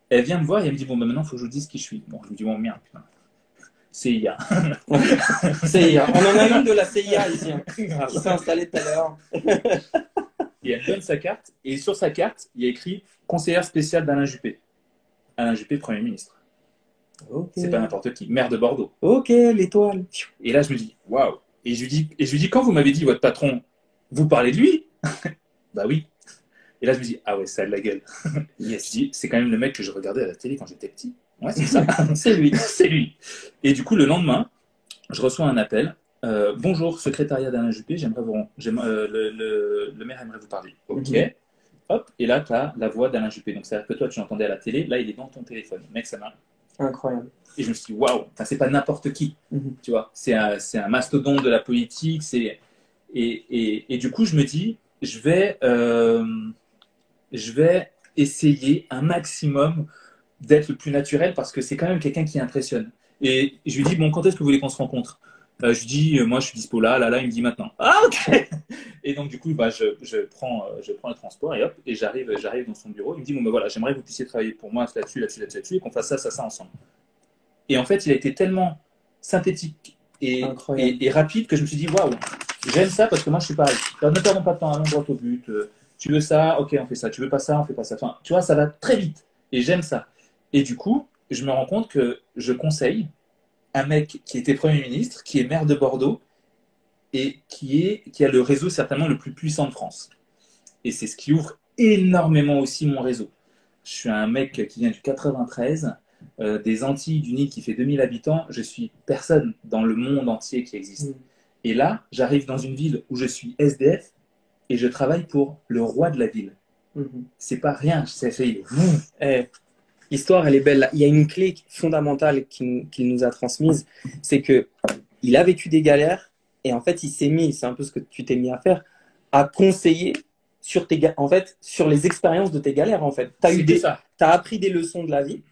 elle vient me voir et elle me dit, bon, bah, maintenant, il faut que je vous dise qui je suis. Bon, je me dis, bon, merde, putain. CIA. CIA. On en a une de la CIA ici, hein, qui s'est installée tout à l'heure. Et elle donne sa carte, et sur sa carte, il y a écrit conseillère spéciale d'Alain Juppé. Alain Juppé, Premier ministre. Ok. C'est pas n'importe qui, maire de Bordeaux. Ok, l'étoile. Et là, je me dis, waouh. Et je lui dis, quand vous m'avez dit, votre patron, vous parlez de lui? Bah oui. Et là, je me dis, ah ouais, ça a de la gueule. Yes. Je dis, c'est quand même le mec que je regardais à la télé quand j'étais petit. Ouais, c'est ça. C'est lui. C'est lui. Et du coup, le lendemain, je reçois un appel. Bonjour, secrétariat d'Alain Juppé, le maire aimerait vous parler. Ok. Hop, et là, tu as la voix d'Alain Juppé. Donc, c'est-à-dire que toi, tu l'entendais à la télé, là, il est dans ton téléphone. Mec, ça m'a. Incroyable. Et je me suis dit, waouh, c'est pas n'importe qui. Tu vois, c'est un mastodonte de la politique. Et du coup, je me dis, je vais essayer un maximum d'être le plus naturel parce que c'est quand même quelqu'un qui impressionne. Et je lui dis, bon, quand est-ce que vous voulez qu'on se rencontre? Je lui dis, moi, je suis dispo là, il me dit maintenant. Ah, ok. Et donc, du coup, bah, je prends le transport et hop, et j'arrive dans son bureau. Il me dit, bon, ben voilà, j'aimerais que vous puissiez travailler pour moi là-dessus, et qu'on fasse ça ensemble. Et en fait, il a été tellement synthétique et rapide que je me suis dit, waouh, j'aime ça parce que moi, je suis pareil. Ne perdons pas de temps, allons droit au but. Tu veux ça? Ok, on fait ça. Tu veux pas ça? On fait pas ça. Enfin, tu vois, ça va très vite. Et j'aime ça. Et du coup, je me rends compte que je conseille un mec qui était Premier ministre, qui est maire de Bordeaux et qui a le réseau certainement le plus puissant de France. Et c'est ce qui ouvre énormément aussi mon réseau. Je suis un mec qui vient du 93, des Antilles, d'une île qui fait 2000 habitants. Je suis personne dans le monde entier qui existe. Et là, j'arrive dans une ville où je suis SDF et je travaille pour le roi de la ville. C'est pas rien, c'est fait. L'histoire, elle est belle. Il y a une clé fondamentale qu'il nous a transmise, c'est que il a vécu des galères et en fait, il s'est mis, c'est un peu ce que tu t'es mis à faire, à conseiller sur sur les expériences de tes galères. En fait, t'as appris des leçons de la vie,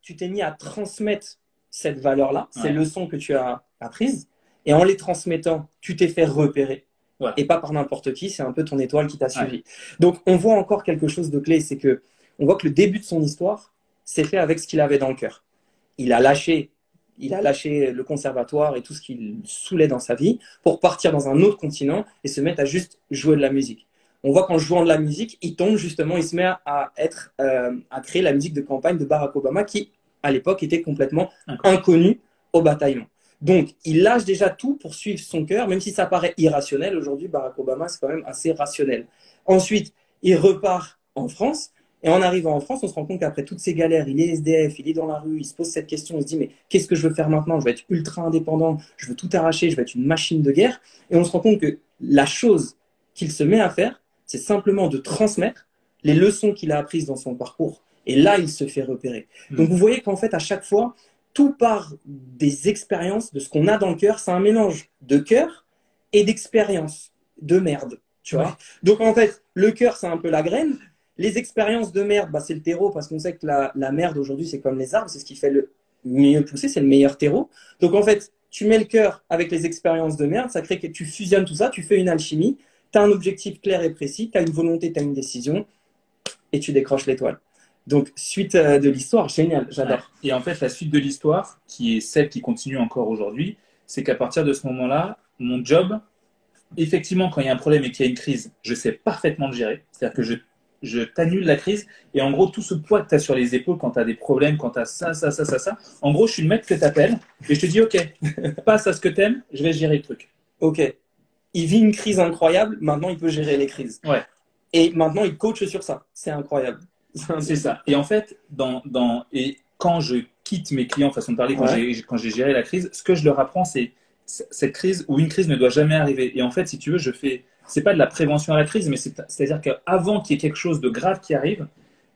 tu t'es mis à transmettre cette valeur-là, ces leçons que tu as apprises, et en les transmettant, tu t'es fait repérer. Voilà. Et pas par n'importe qui, c'est un peu ton étoile qui t'a suivi. Donc, on voit encore quelque chose de clé, c'est que on voit que le début de son histoire s'est fait avec ce qu'il avait dans le cœur. Il a lâché le conservatoire et tout ce qu'il saoulait dans sa vie pour partir dans un autre continent et se mettre à juste jouer de la musique. On voit qu'en jouant de la musique, il se met à créer la musique de campagne de Barack Obama qui, à l'époque, était complètement inconnu au bataillon. Donc, il lâche déjà tout pour suivre son cœur, même si ça paraît irrationnel. Aujourd'hui, Barack Obama, c'est quand même assez rationnel. Ensuite, il repart en France. Et en arrivant en France, on se rend compte qu'après toutes ces galères, il est SDF, il est dans la rue, il se pose cette question, il se dit mais qu'est-ce que je veux faire maintenant? Je vais être ultra indépendant, je veux tout arracher, je vais être une machine de guerre. Et on se rend compte que la chose qu'il se met à faire, c'est simplement de transmettre les leçons qu'il a apprises dans son parcours. Et là, il se fait repérer. Donc vous voyez qu'en fait, à chaque fois, tout part des expériences, de ce qu'on a dans le cœur. C'est un mélange de cœur et d'expérience, de merde. Tu vois. Donc en fait, le cœur, c'est un peu la graine. Les expériences de merde, c'est le terreau, parce qu'on sait que la merde aujourd'hui, c'est comme les arbres, c'est ce qui fait le mieux pousser, c'est le meilleur terreau. Donc en fait, tu mets le cœur avec les expériences de merde, ça crée que tu fusionnes tout ça, tu fais une alchimie, tu as un objectif clair et précis, tu as une volonté, tu as une décision, et tu décroches l'étoile. Donc, suite de l'histoire, génial, j'adore. Et en fait, la suite de l'histoire, qui est celle qui continue encore aujourd'hui, c'est qu'à partir de ce moment-là, mon job, effectivement, quand il y a un problème et qu'il y a une crise, je sais parfaitement le gérer. C'est-à-dire que je t'annule la crise et en gros, tout ce poids que tu as sur les épaules quand tu as des problèmes, quand tu as ça, en gros, je suis le mec que tu appelles et je te dis, OK, passe à ce que tu aimes, je vais gérer le truc. OK. Il vit une crise incroyable, maintenant il peut gérer les crises. Ouais. Et maintenant, il coach sur ça. C'est incroyable. C'est ça. Et en fait, et quand je quitte mes clients, façon de parler, quand j'ai géré la crise, ce que je leur apprends, c'est cette crise où une crise ne doit jamais arriver. Et en fait, si tu veux, c'est pas de la prévention à la crise, mais c'est-à-dire qu'avant qu'il y ait quelque chose de grave qui arrive,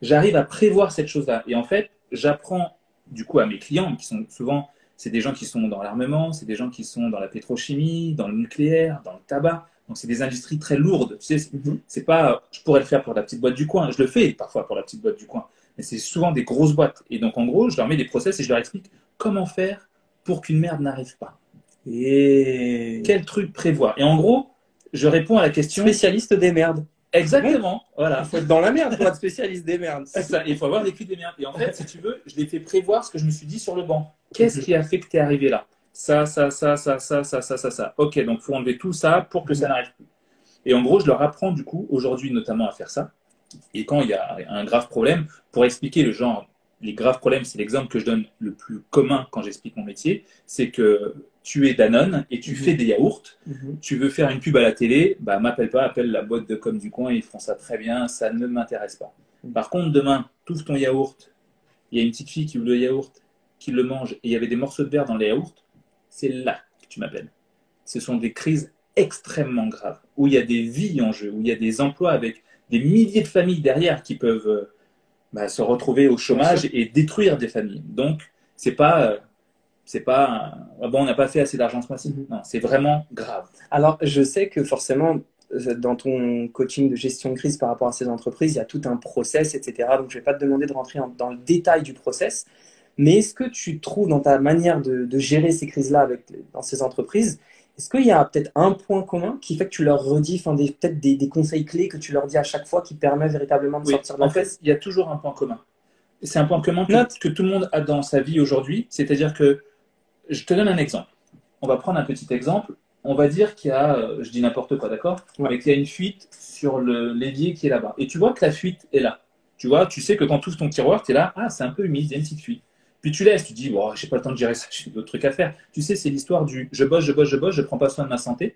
j'arrive à prévoir cette chose-là. Et en fait, j'apprends du coup à mes clients, qui sont souvent, C'est des gens qui sont dans l'armement, c'est des gens qui sont dans la pétrochimie, dans le nucléaire, dans le tabac. Donc, c'est des industries très lourdes. Tu sais, c'est pas, je pourrais le faire pour la petite boîte du coin. Je le fais parfois pour la petite boîte du coin. Mais c'est souvent des grosses boîtes. Et donc, en gros, je leur mets des process et je leur explique comment faire pour qu'une merde n'arrive pas. Et Quel truc prévoir. Et en gros, je réponds à la question. spécialiste des merdes. Exactement. Voilà. Il faut être dans la merde pour être spécialiste des merdes. C'est ça. Il faut avoir vécu des merdes. Et en fait, si tu veux, je les fais prévoir ce que je me suis dit sur le banc. Qu'est-ce qui a fait que tu es arrivé là? Ça. Ok, donc il faut enlever tout ça pour que ça n'arrive plus. Et en gros, je leur apprends du coup, aujourd'hui notamment, à faire ça. Et quand il y a un grave problème, pour expliquer le genre, les graves problèmes, c'est l'exemple que je donne le plus commun quand j'explique mon métier, c'est que tu es Danone et tu fais des yaourts, tu veux faire une pub à la télé, bah m'appelle pas, appelle la boîte de com du coin, ils font ça très bien, ça ne m'intéresse pas. Par contre, demain, tu ouvres ton yaourt, il y a une petite fille qui ouvre le yaourt, qui le mange, et il y avait des morceaux de verre dans les yaourts, c'est là que tu m'appelles. Ce sont des crises extrêmement graves, où il y a des vies en jeu, où il y a des emplois avec des milliers de familles derrière qui peuvent se retrouver au chômage et détruire des familles. Donc, c'est pas, bon, on n'a pas fait assez d'argent ce mois-ci. Non, c'est vraiment grave. Alors, je sais que forcément, dans ton coaching de gestion de crise par rapport à ces entreprises, il y a tout un process, etc. Donc, je ne vais pas te demander de rentrer dans le détail du process. Mais est-ce que tu trouves dans ta manière de gérer ces crises-là dans ces entreprises, est-ce qu'il y a peut-être un point commun qui fait que tu leur redis peut-être des conseils clés que tu leur dis à chaque fois qui permet véritablement de sortir de la en fait, il y a toujours un point commun. C'est un point commun que tout le monde a dans sa vie aujourd'hui. C'est-à-dire que, je te donne un exemple. On va prendre un petit exemple. On va dire qu'il y a, je dis n'importe quoi, d'accord? Mais qu'il y a une fuite sur l'évier qui est là-bas. Et tu vois que la fuite est là. Tu vois, tu sais que quand tu ouvres ton tiroir, tu es là, ah, c'est un peu humide, il y a une petite fuite. Puis tu laisses, tu dis, bon, j'ai pas le temps de gérer ça, j'ai d'autres trucs à faire. Tu sais, c'est l'histoire du je bosse, je prends pas soin de ma santé.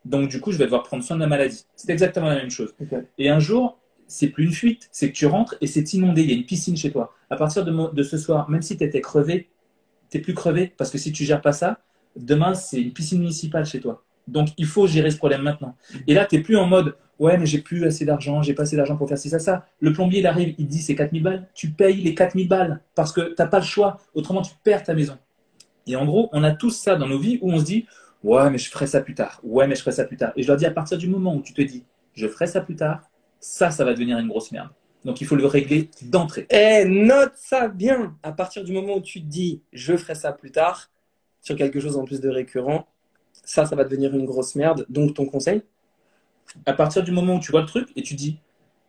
Donc, du coup, je vais devoir prendre soin de la maladie. C'est exactement la même chose. Et un jour, c'est plus une fuite, c'est que tu rentres et c'est inondé. Il y a une piscine chez toi. À partir de ce soir, même si tu étais crevé, tu n'es plus crevé. Parce que si tu gères pas ça, demain, c'est une piscine municipale chez toi. Donc, il faut gérer ce problème maintenant. Et là, tu n'es plus en mode, ouais, mais j'ai plus assez d'argent, j'ai pas assez d'argent pour faire ci, ça. Le plombier, il arrive, il dit c'est 4000 balles. Tu payes les 4000 balles parce que tu n'as pas le choix. Autrement, tu perds ta maison. Et en gros, on a tous ça dans nos vies où on se dit, ouais, mais je ferai ça plus tard. Ouais, mais je ferai ça plus tard. Et je leur dis, à partir du moment où tu te dis, je ferai ça plus tard, ça va devenir une grosse merde. Donc, il faut le régler d'entrée. Note ça bien. À partir du moment où tu te dis, je ferai ça plus tard, sur quelque chose en plus de récurrent, ça va devenir une grosse merde. Donc, ton conseil? À partir du moment où tu vois le truc et tu dis,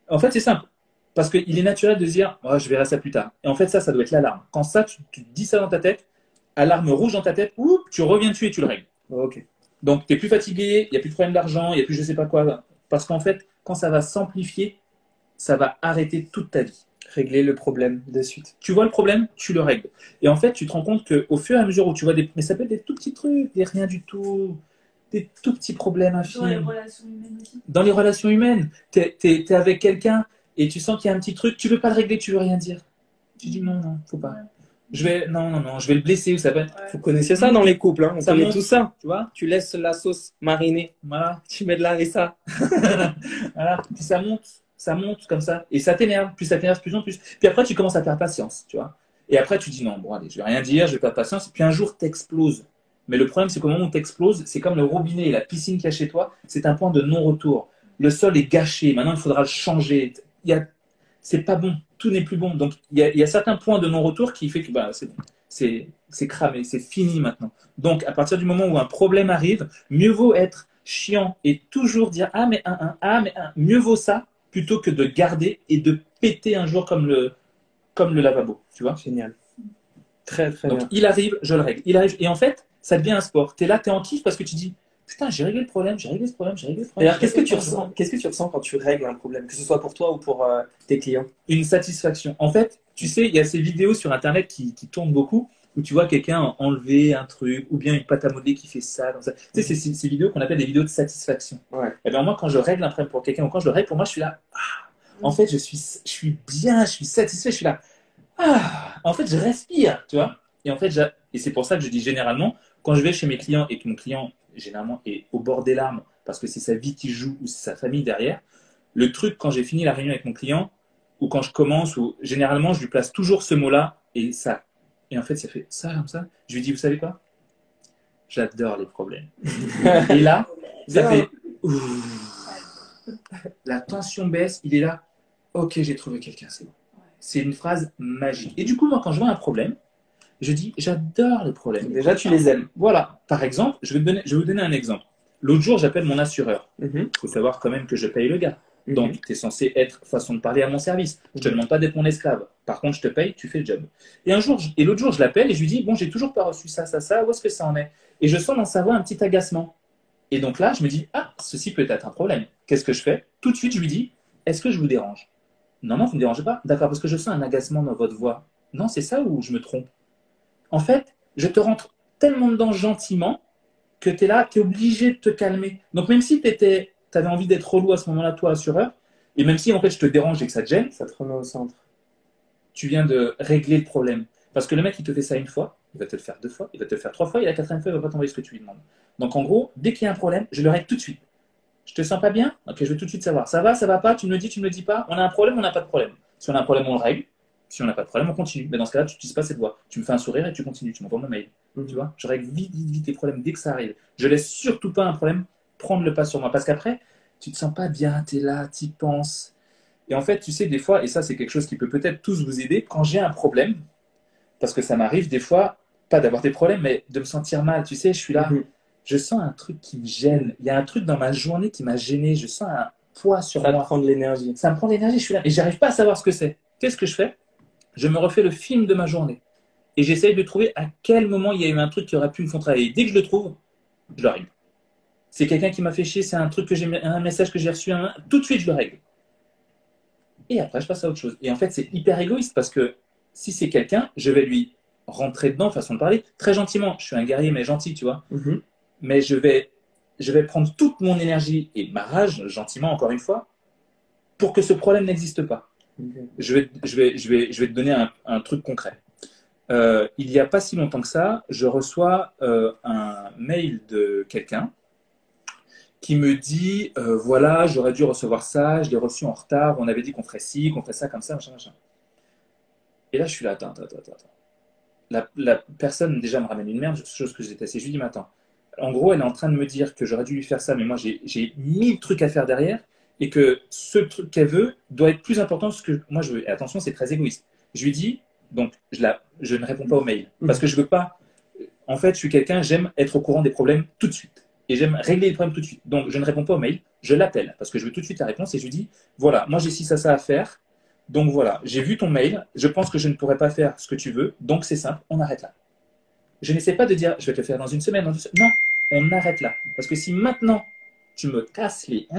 en fait, c'est simple. Parce qu'il est naturel de se dire, oh, je verrai ça plus tard. Et en fait, ça doit être l'alarme. Quand ça, tu dis ça dans ta tête, alarme rouge dans ta tête, oup, tu reviens dessus et tu le règles. Ok. Donc, tu n'es plus fatigué, il n'y a plus de problème d'argent, il n'y a plus je ne sais pas quoi. Parce qu'en fait, quand ça va s'amplifier, ça va arrêter toute ta vie. Régler le problème de suite. Tu vois le problème, tu le règles. Et en fait, tu te rends compte qu'au fur et à mesure où tu vois mais ça peut être des tout petits trucs, des rien du tout, des tout petits problèmes infimes. Dans les relations humaines aussi. Dans les relations humaines, t'es avec quelqu'un et tu sens qu'il y a un petit truc, tu veux pas le régler, tu veux rien dire. Tu dis non, faut pas. Je vais le blesser ou ça va. Vous connaissez ça dans les couples, hein? On connaît tout ça. Tu vois? Tu laisses la sauce mariner. Voilà. Tu mets de la harissa. Voilà. Puis ça monte comme ça. Et ça t'énerve. Plus ça t'énerve, plus en plus. Puis après, tu commences à perdre patience, tu vois. Et après, tu dis non, bon, allez, je vais rien dire, je vais perdre patience. Et puis un jour, t'exploses. Mais le problème, c'est qu'au moment où t'exploses, c'est comme le robinet et la piscine qu'il y a chez toi, c'est un point de non-retour. Le sol est gâché. Maintenant, il faudra le changer. C'est pas bon. Tout n'est plus bon. Donc, il y a certains points de non-retour qui fait que c'est bon. C'est cramé, c'est fini maintenant. Donc, à partir du moment où un problème arrive, mieux vaut être chiant et toujours dire ah mais mieux vaut ça plutôt que de garder et de péter un jour comme le lavabo, tu vois. Génial. Très très Donc, bien. il arrive, je le règle. Il arrive et en fait, ça devient un sport. Tu es là, tu es en kiff parce que tu dis putain, j'ai réglé le problème, j'ai réglé ce problème, j'ai réglé ce problème. Alors, qu'est-ce que tu ressens quand tu règles un problème, que ce soit pour toi ou pour tes clients? Une satisfaction. En fait, tu sais, il y a ces vidéos sur Internet qui tournent beaucoup où tu vois quelqu'un enlever un truc ou bien une pâte à modeler qui fait ça. Comme ça. Tu sais, c'est ces vidéos qu'on appelle des vidéos de satisfaction. Ouais. Et bien moi, quand je règle un problème pour quelqu'un ou quand je le règle pour moi, je suis là. Ah, en fait, je suis bien, je suis satisfait, je suis là. Ah, en fait, je respire, tu vois. Et en fait, et c'est pour ça que je dis généralement, quand je vais chez mes clients et que mon client généralement est au bord des larmes parce que c'est sa vie qui joue ou c'est sa famille derrière, le truc quand j'ai fini la réunion avec mon client ou quand je commence, ou généralement je lui place toujours ce mot-là et ça Et en fait, ça fait ça comme ça. Je lui dis, vous savez quoi? J'adore les problèmes. Et là, ça Bien. fait ouh. La tension baisse, il est là. Ok, j'ai trouvé quelqu'un, c'est bon. C'est une phrase magique. Et du coup, moi, quand je vois un problème, je dis, j'adore les problèmes. Déjà, tu les aimes. Voilà. Par exemple, je vais vous donner un exemple. L'autre jour, j'appelle mon assureur. Mhm. Il faut savoir quand même que je paye le gars. Mhm. Donc, tu es censé être, façon de parler, à mon service. Je te demande pas d'être mon esclave. Par contre, je te paye, tu fais le job. Et l'autre jour, je l'appelle et je lui dis, bon, j'ai toujours pas reçu ça, où est-ce que ça en est? Et je sens dans sa voix un petit agacement. Et donc là, je me dis, ah, ceci peut être un problème. Qu'est-ce que je fais? Tout de suite, je lui dis, est-ce que je vous dérange? Non, non, vous ne me dérangez pas. D'accord, parce que je sens un agacement dans votre voix. Non, c'est ça ou je me trompe? En fait, je te rentre tellement dedans gentiment que tu es là, tu es obligé de te calmer. Donc, même si tu avais envie d'être relou à ce moment-là, toi, assureur, et même si en fait je te dérange et que ça te gêne, Ça te remet au centre. tu viens de régler le problème. Parce que le mec, il te fait ça une fois, il va te le faire 2 fois, il va te le faire 3 fois, et la 4e fois, il ne va pas t'envoyer ce que tu lui demandes. Donc, en gros, dès qu'il y a un problème, je le règle tout de suite. Je te sens pas bien? Ok, je veux tout de suite savoir. Ça va pas? Tu me le dis, tu me le dis pas? On a un problème, on n'a pas de problème. Si on a un problème, on le règle. Si on n'a pas de problème, on continue. Mais dans ce cas-là, tu n'utilises pas cette voie. Tu me fais un sourire et tu continues. Tu m'envoies mon mail. Tu vois, je règle vite les problèmes dès que ça arrive. Je laisse surtout pas un problème prendre le pas sur moi. Parce qu'après, tu te sens pas bien, tu es là, tu y penses. Et en fait, tu sais, des fois, et ça, c'est quelque chose qui peut peut-être tous vous aider, quand j'ai un problème, parce que ça m'arrive des fois, pas d'avoir des problèmes, mais de me sentir mal. Tu sais, je suis là, je sens un truc qui me gêne. Il y a un truc dans ma journée qui m'a gêné. Je sens un poids sur Ça te moi. prend de l'énergie. Ça me prend de l'énergie, je suis là. Et j'arrive pas à savoir ce que c'est. Qu'est-ce que je fais? Je me refais le film de ma journée. Et j'essaye de trouver à quel moment il y a eu un truc qui aurait pu me faire travailler. Dès que je le trouve, je le règle. C'est quelqu'un qui m'a fait chier, c'est un truc que j'ai, un message que j'ai reçu, tout de suite je le règle. Et après je passe à autre chose. Et en fait c'est hyper égoïste parce que si c'est quelqu'un, je vais lui rentrer dedans, façon de parler, très gentiment. Je suis un guerrier mais gentil, tu vois. Mais je vais prendre toute mon énergie et ma rage, gentiment encore une fois, pour que ce problème n'existe pas. Je vais te donner un truc concret. Il n'y a pas si longtemps que ça, je reçois un mail de quelqu'un qui me dit voilà, j'aurais dû recevoir ça, je l'ai reçu en retard, on avait dit qu'on ferait ci, qu'on ferait ça comme ça, machin, machin. Et là, je suis là, attends. La personne déjà me ramène une merde, chose que je déteste. Et je lui dis, mais attends, en gros, elle est en train de me dire que j'aurais dû lui faire ça, mais moi, j'ai 1000 trucs à faire derrière et que ce truc qu'elle veut doit être plus important que ce que moi je veux. Et attention, c'est très égoïste. Je lui dis, donc, je ne réponds pas aux mails parce que je veux pas. En fait, je suis quelqu'un, j'aime être au courant des problèmes tout de suite. Et j'aime régler les problèmes tout de suite. Donc, je ne réponds pas aux mails, je l'appelle parce que je veux tout de suite la réponse et je lui dis, voilà, moi j'ai ci, ça à faire. Donc voilà, j'ai vu ton mail, je pense que je ne pourrais pas faire ce que tu veux, donc c'est simple, on arrête là. Je n'essaie pas de dire, je vais te le faire dans une semaine, non, on arrête là. Parce que si maintenant, tu me casses les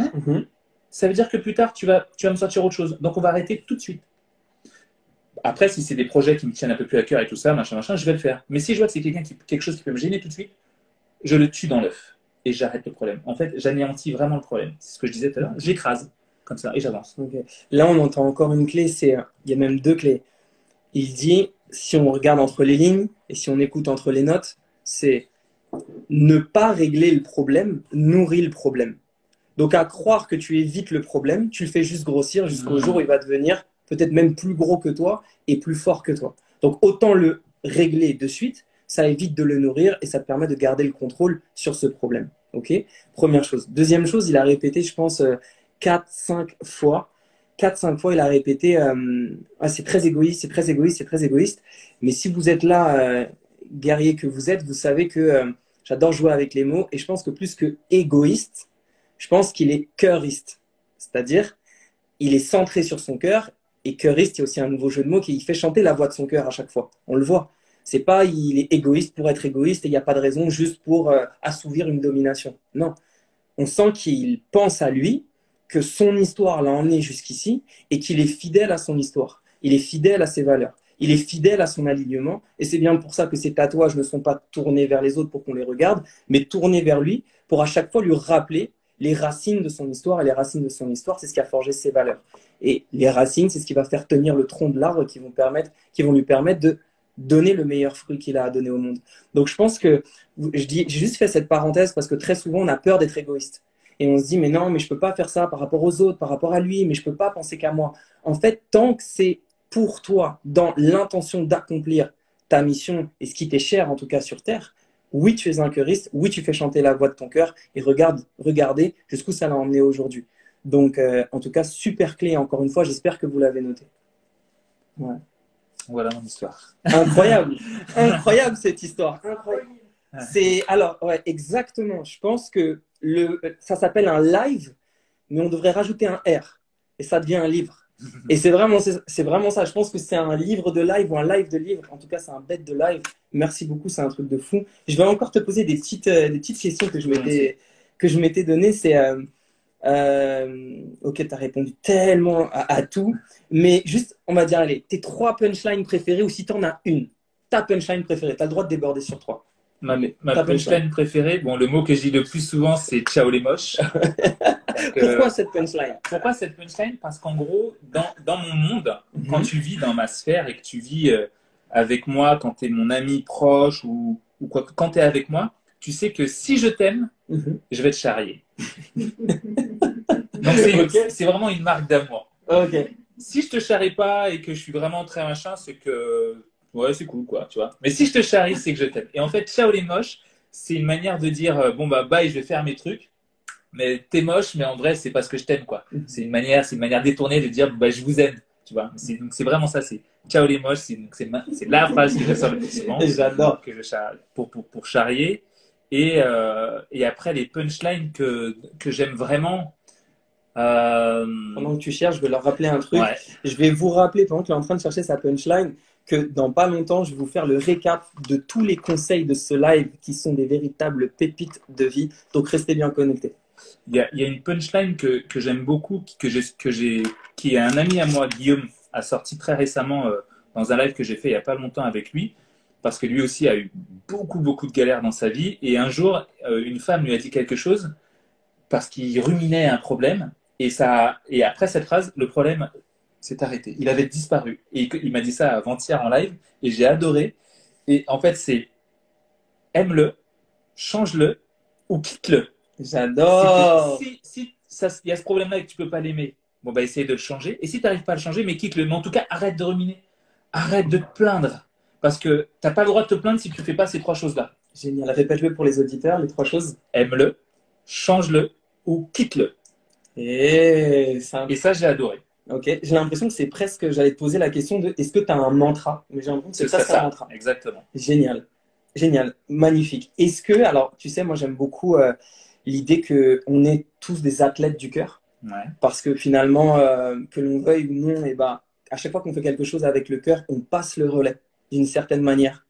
ça veut dire que plus tard, tu vas me sortir autre chose. Donc on va arrêter tout de suite. Après, si c'est des projets qui me tiennent un peu plus à cœur et tout ça, machin, je vais le faire. Mais si je vois que c'est quelque chose qui peut me gêner tout de suite, je le tue dans l'œuf et j'arrête le problème. En fait, j'anéantis vraiment le problème. C'est ce que je disais tout à l'heure, je l'écrase comme ça et j'avance. Okay. Là, on entend encore une clé, il y a même 2 clés. Il dit, si on regarde entre les lignes et si on écoute entre les notes, c'est ne pas régler le problème nourrit le problème. Donc, à croire que tu évites le problème, tu le fais juste grossir jusqu'au jour où il va devenir peut-être même plus gros que toi et plus fort que toi. Donc, autant le régler de suite, ça évite de le nourrir et ça te permet de garder le contrôle sur ce problème. Ok? Première chose. Deuxième chose, il a répété, je pense, 4-5 fois. 4-5 fois, il a répété c'est très égoïste, c'est très égoïste, c'est très égoïste. Mais si vous êtes là, guerrier que vous êtes, vous savez que j'adore jouer avec les mots et je pense que plus que égoïste, je pense qu'il est cœuriste. C'est-à-dire, il est centré sur son cœur et cœuriste, il y a aussi un nouveau jeu de mots qui fait chanter la voix de son cœur à chaque fois. On le voit. C'est pas il est égoïste pour être égoïste et il n'y a pas de raison juste pour assouvir une domination. Non. On sent qu'il pense à lui, que son histoire l'a emmené jusqu'ici et qu'il est fidèle à son histoire. Il est fidèle à ses valeurs. Il est fidèle à son alignement. Et c'est bien pour ça que ces tatouages ne sont pas tournés vers les autres pour qu'on les regarde, mais tournés vers lui pour à chaque fois lui rappeler les racines de son histoire. Et les racines de son histoire, c'est ce qui a forgé ses valeurs. Et les racines, c'est ce qui va faire tenir le tronc de l'arbre qui vont lui permettre de donner le meilleur fruit qu'il a à donner au monde. Donc je pense que, j'ai juste fait cette parenthèse parce que très souvent on a peur d'être égoïste. Et on se dit, mais non, mais je ne peux pas faire ça par rapport aux autres, par rapport à lui, mais je ne peux pas penser qu'à moi. En fait, tant que c'est pour toi, dans l'intention d'accomplir ta mission et ce qui t'est cher, en tout cas sur Terre, oui, tu es un choriste, oui, tu fais chanter la voix de ton cœur et regardez jusqu'où ça l'a emmené aujourd'hui. Donc, en tout cas, super clé. Encore une fois, j'espère que vous l'avez noté. Ouais. Voilà mon histoire. Incroyable, incroyable cette histoire. Incroyable. Alors, ouais, exactement. Je pense que ça s'appelle un live, mais on devrait rajouter un R et ça devient un livre. Et c'est vraiment ça. Je pense que c'est un livre de live ou un live de livre. En tout cas, c'est un bête de live. Merci beaucoup, c'est un truc de fou. Je vais encore te poser des petites questions que je m'étais données. C'est ok, tu as répondu tellement à tout, mais juste, on va dire, allez, tes 3 punchlines préférées ou si tu en as une, ta punchline préférée, tu as le droit de déborder sur 3. Ma punchline préférée, bon, le mot que je dis le plus souvent, c'est ciao les moches. Pourquoi cette punchline? Pourquoi cette punchline? Parce qu'en gros, dans mon monde, quand tu vis dans ma sphère et que tu vis avec moi, quand tu es mon ami proche ou quoi, quand tu es avec moi, tu sais que si je t'aime, je vais te charrier. Donc c'est vraiment une marque d'amour. Okay. Si je te charrie pas et que je suis vraiment très machin, c'est que ouais, c'est cool quoi, tu vois. Mais si je te charrie, c'est que je t'aime. Et en fait, ciao les moches, c'est une manière de dire bon bah bye, je vais faire mes trucs. Mais t'es moche, mais en vrai, c'est parce que je t'aime, quoi. C'est une manière détournée de dire, bah, je vous aime, tu vois. Donc, c'est vraiment ça, c'est ciao les moches, c'est la phrase que je sors le plus souvent. J'adore. Pour charrier. Et après, les punchlines que j'aime vraiment. Pendant que tu cherches, je vais leur rappeler un truc. Ouais. Je vais vous rappeler, pendant qu'il est en train de chercher sa punchline, que dans pas longtemps, je vais vous faire le récap de tous les conseils de ce live qui sont des véritables pépites de vie. Donc, restez bien connectés. Il y a une punchline que j'aime beaucoup, qui est un ami à moi, Guillaume, a sorti très récemment dans un live que j'ai fait il n'y a pas longtemps avec lui, parce que lui aussi a eu beaucoup de galères dans sa vie. Et un jour, une femme lui a dit quelque chose parce qu'il ruminait un problème. Et après cette phrase, le problème s'est arrêté. Il avait disparu. Et il m'a dit ça avant-hier en live et j'ai adoré. Et en fait, c'est aime-le, change-le ou quitte-le. J'adore. Si il y a ce problème-là et que tu peux pas l'aimer, bon bah essaye de le changer. Et si tu n'arrives pas à le changer, mais quitte-le. Mais en tout cas, arrête de ruminer. Arrête de te plaindre. Parce que tu n'as pas le droit de te plaindre si tu ne fais pas ces 3 choses-là. Génial. Répète-le pour les auditeurs, les 3 choses. Aime-le, change-le ou quitte-le. Et ça, j'ai adoré. Ok. J'ai l'impression que c'est presque, j'allais te poser la question de est-ce que tu as un mantra? Mais j'ai l'impression que c'est un mantra. Exactement. Génial. Génial. Magnifique. Est-ce que, alors, tu sais, moi j'aime beaucoup l'idée qu'on est tous des athlètes du cœur. Ouais. Parce que finalement, que l'on veuille ou non, et bah, à chaque fois qu'on fait quelque chose avec le cœur, on passe le relais d'une certaine manière.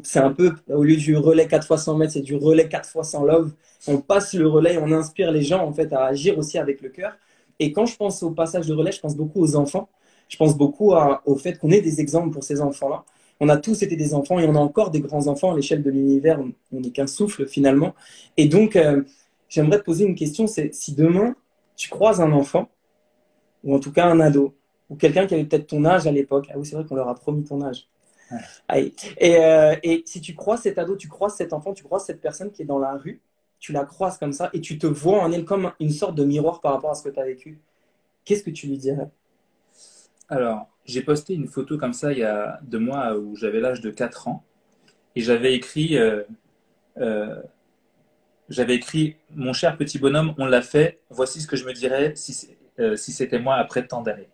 C'est un peu, au lieu du relais 4 fois 100 mètres, c'est du relais 4 fois 100 love. On passe le relais et on inspire les gens en fait à agir aussi avec le cœur. Et quand je pense au passage de relais, je pense beaucoup aux enfants. Je pense beaucoup au fait qu'on ait des exemples pour ces enfants-là. On a tous été des enfants et on a encore des grands-enfants à l'échelle de l'univers. On n'est qu'un souffle finalement. Et donc, j'aimerais te poser une question, c'est si demain, tu croises un enfant, ou en tout cas un ado, ou quelqu'un qui avait peut-être ton âge à l'époque. Ah oui, c'est vrai qu'on leur a promis ton âge. Ouais. Allez. Et si tu croises cet ado, tu croises cet enfant, tu croises cette personne qui est dans la rue, tu la croises comme ça et tu te vois en elle comme une sorte de miroir par rapport à ce que tu as vécu, qu'est-ce que tu lui dirais? Alors, j'ai posté une photo comme ça il y a 2 mois où j'avais l'âge de 4 ans et j'avais écrit mon cher petit bonhomme, on l'a fait, voici ce que je me dirais si c'était moi après tant d'années.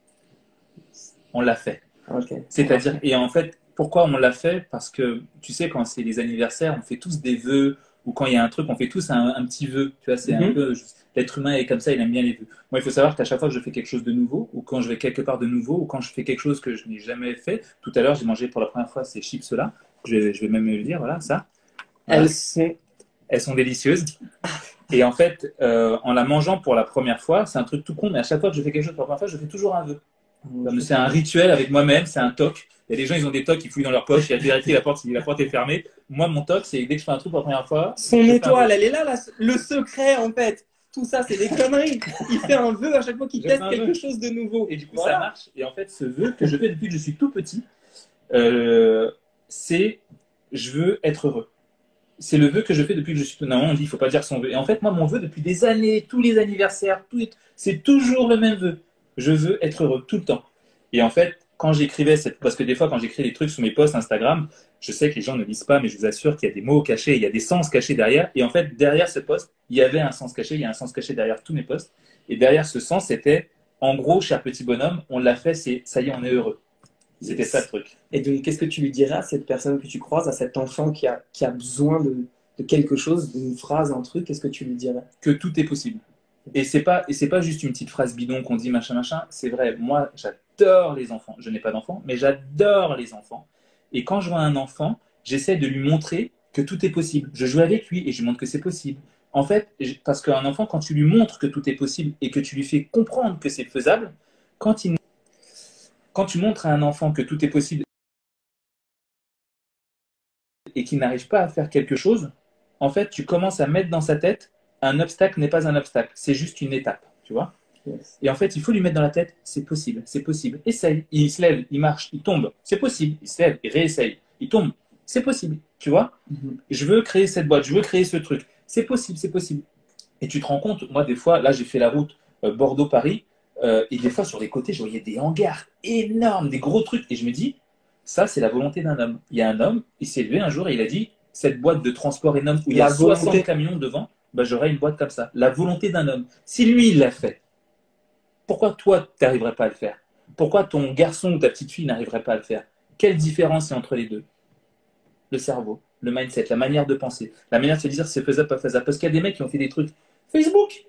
On l'a fait. Okay. C'est-à-dire, et en fait, pourquoi on l'a fait? Parce que, tu sais, quand c'est les anniversaires, on fait tous des vœux, ou quand il y a un truc, on fait tous un petit vœu. Tu vois, c'est un peu, l'être humain est comme ça, il aime bien les vœux. Moi, il faut savoir qu'à chaque fois que je fais quelque chose de nouveau, ou quand je vais quelque part de nouveau, ou quand je fais quelque chose que je n'ai jamais fait, tout à l'heure, j'ai mangé pour la première fois ces chips-là. Je vais même le dire, voilà, ça. Voilà. Elles sont délicieuses. Et en fait, en la mangeant pour la première fois, c'est un truc tout con, mais à chaque fois que je fais quelque chose pour la première fois, je fais toujours un vœu. C'est un rituel avec moi-même, c'est un toc. Il y a des gens, ils ont des tocs, ils fouillent dans leur poche, ils vérifient la porte si la porte est fermée. Moi, mon toc, c'est dès que je fais un truc pour la première fois. Son étoile, elle est là, le secret en fait. Tout ça, c'est des conneries. Il fait un vœu à chaque fois qu'il teste quelque chose de nouveau. Et du coup, ça marche. Et en fait, ce vœu que je fais depuis que je suis tout petit, c'est je veux être heureux. C'est le vœu que je fais depuis que je suis tout. Non, on dit, il ne faut pas dire son vœu. Et en fait, moi, mon vœu depuis des années, tous les anniversaires, c'est toujours le même vœu. Je veux être heureux tout le temps. Et en fait, quand j'écrivais, parce que des fois, quand j'écris des trucs sous mes posts Instagram, je sais que les gens ne lisent pas, mais je vous assure qu'il y a des mots cachés, il y a des sens cachés derrière. Et en fait, derrière ce post, il y avait un sens caché, il y a un sens caché derrière tous mes posts. Et derrière ce sens, c'était, en gros, cher petit bonhomme, on l'a fait, ça y est, on est heureux. C'était ça le truc. Et donc, qu'est-ce que tu lui dirais à cette personne que tu croises, à cet enfant qui a besoin de quelque chose, d'une phrase, un truc, qu'est-ce que tu lui dirais? Que tout est possible. Et c'est pas juste une petite phrase bidon qu'on dit machin machin. C'est vrai. Moi, j'adore les enfants. Je n'ai pas d'enfants, mais j'adore les enfants. Et quand je vois un enfant, j'essaie de lui montrer que tout est possible. Je joue avec lui et je lui montre que c'est possible. En fait, parce qu'un enfant, quand tu lui montres que tout est possible et que tu lui fais comprendre que c'est faisable, quand tu montres à un enfant que tout est possible et qu'il n'arrive pas à faire quelque chose, en fait, tu commences à mettre dans sa tête un obstacle n'est pas un obstacle, c'est juste une étape, tu vois. Yes. Et en fait, il faut lui mettre dans la tête, c'est possible, essaye. Il se lève, il marche, il tombe, c'est possible. Il se lève, il réessaye, il tombe, c'est possible, tu vois. Je veux créer cette boîte, je veux créer ce truc, c'est possible, c'est possible. Et tu te rends compte, moi, des fois, là, j'ai fait la route Bordeaux-Paris, et des fois, sur les côtés, je voyais des hangars énormes, des gros trucs, et je me dis, ça, c'est la volonté d'un homme. Il y a un homme, il s'est levé un jour et il a dit, cette boîte de transport énorme où il y a 60 camions devant, bah, j'aurai une boîte comme ça. La volonté d'un homme. Si lui, il l'a fait, pourquoi toi, tu n'arriverais pas à le faire? Pourquoi ton garçon ou ta petite fille n'arriverait pas à le faire? Quelle différence il y a entre les deux? Le cerveau, le mindset, la manière de penser, la manière de se dire c'est faisable, pas faisable. Parce qu'il y a des mecs qui ont fait des trucs. Facebook.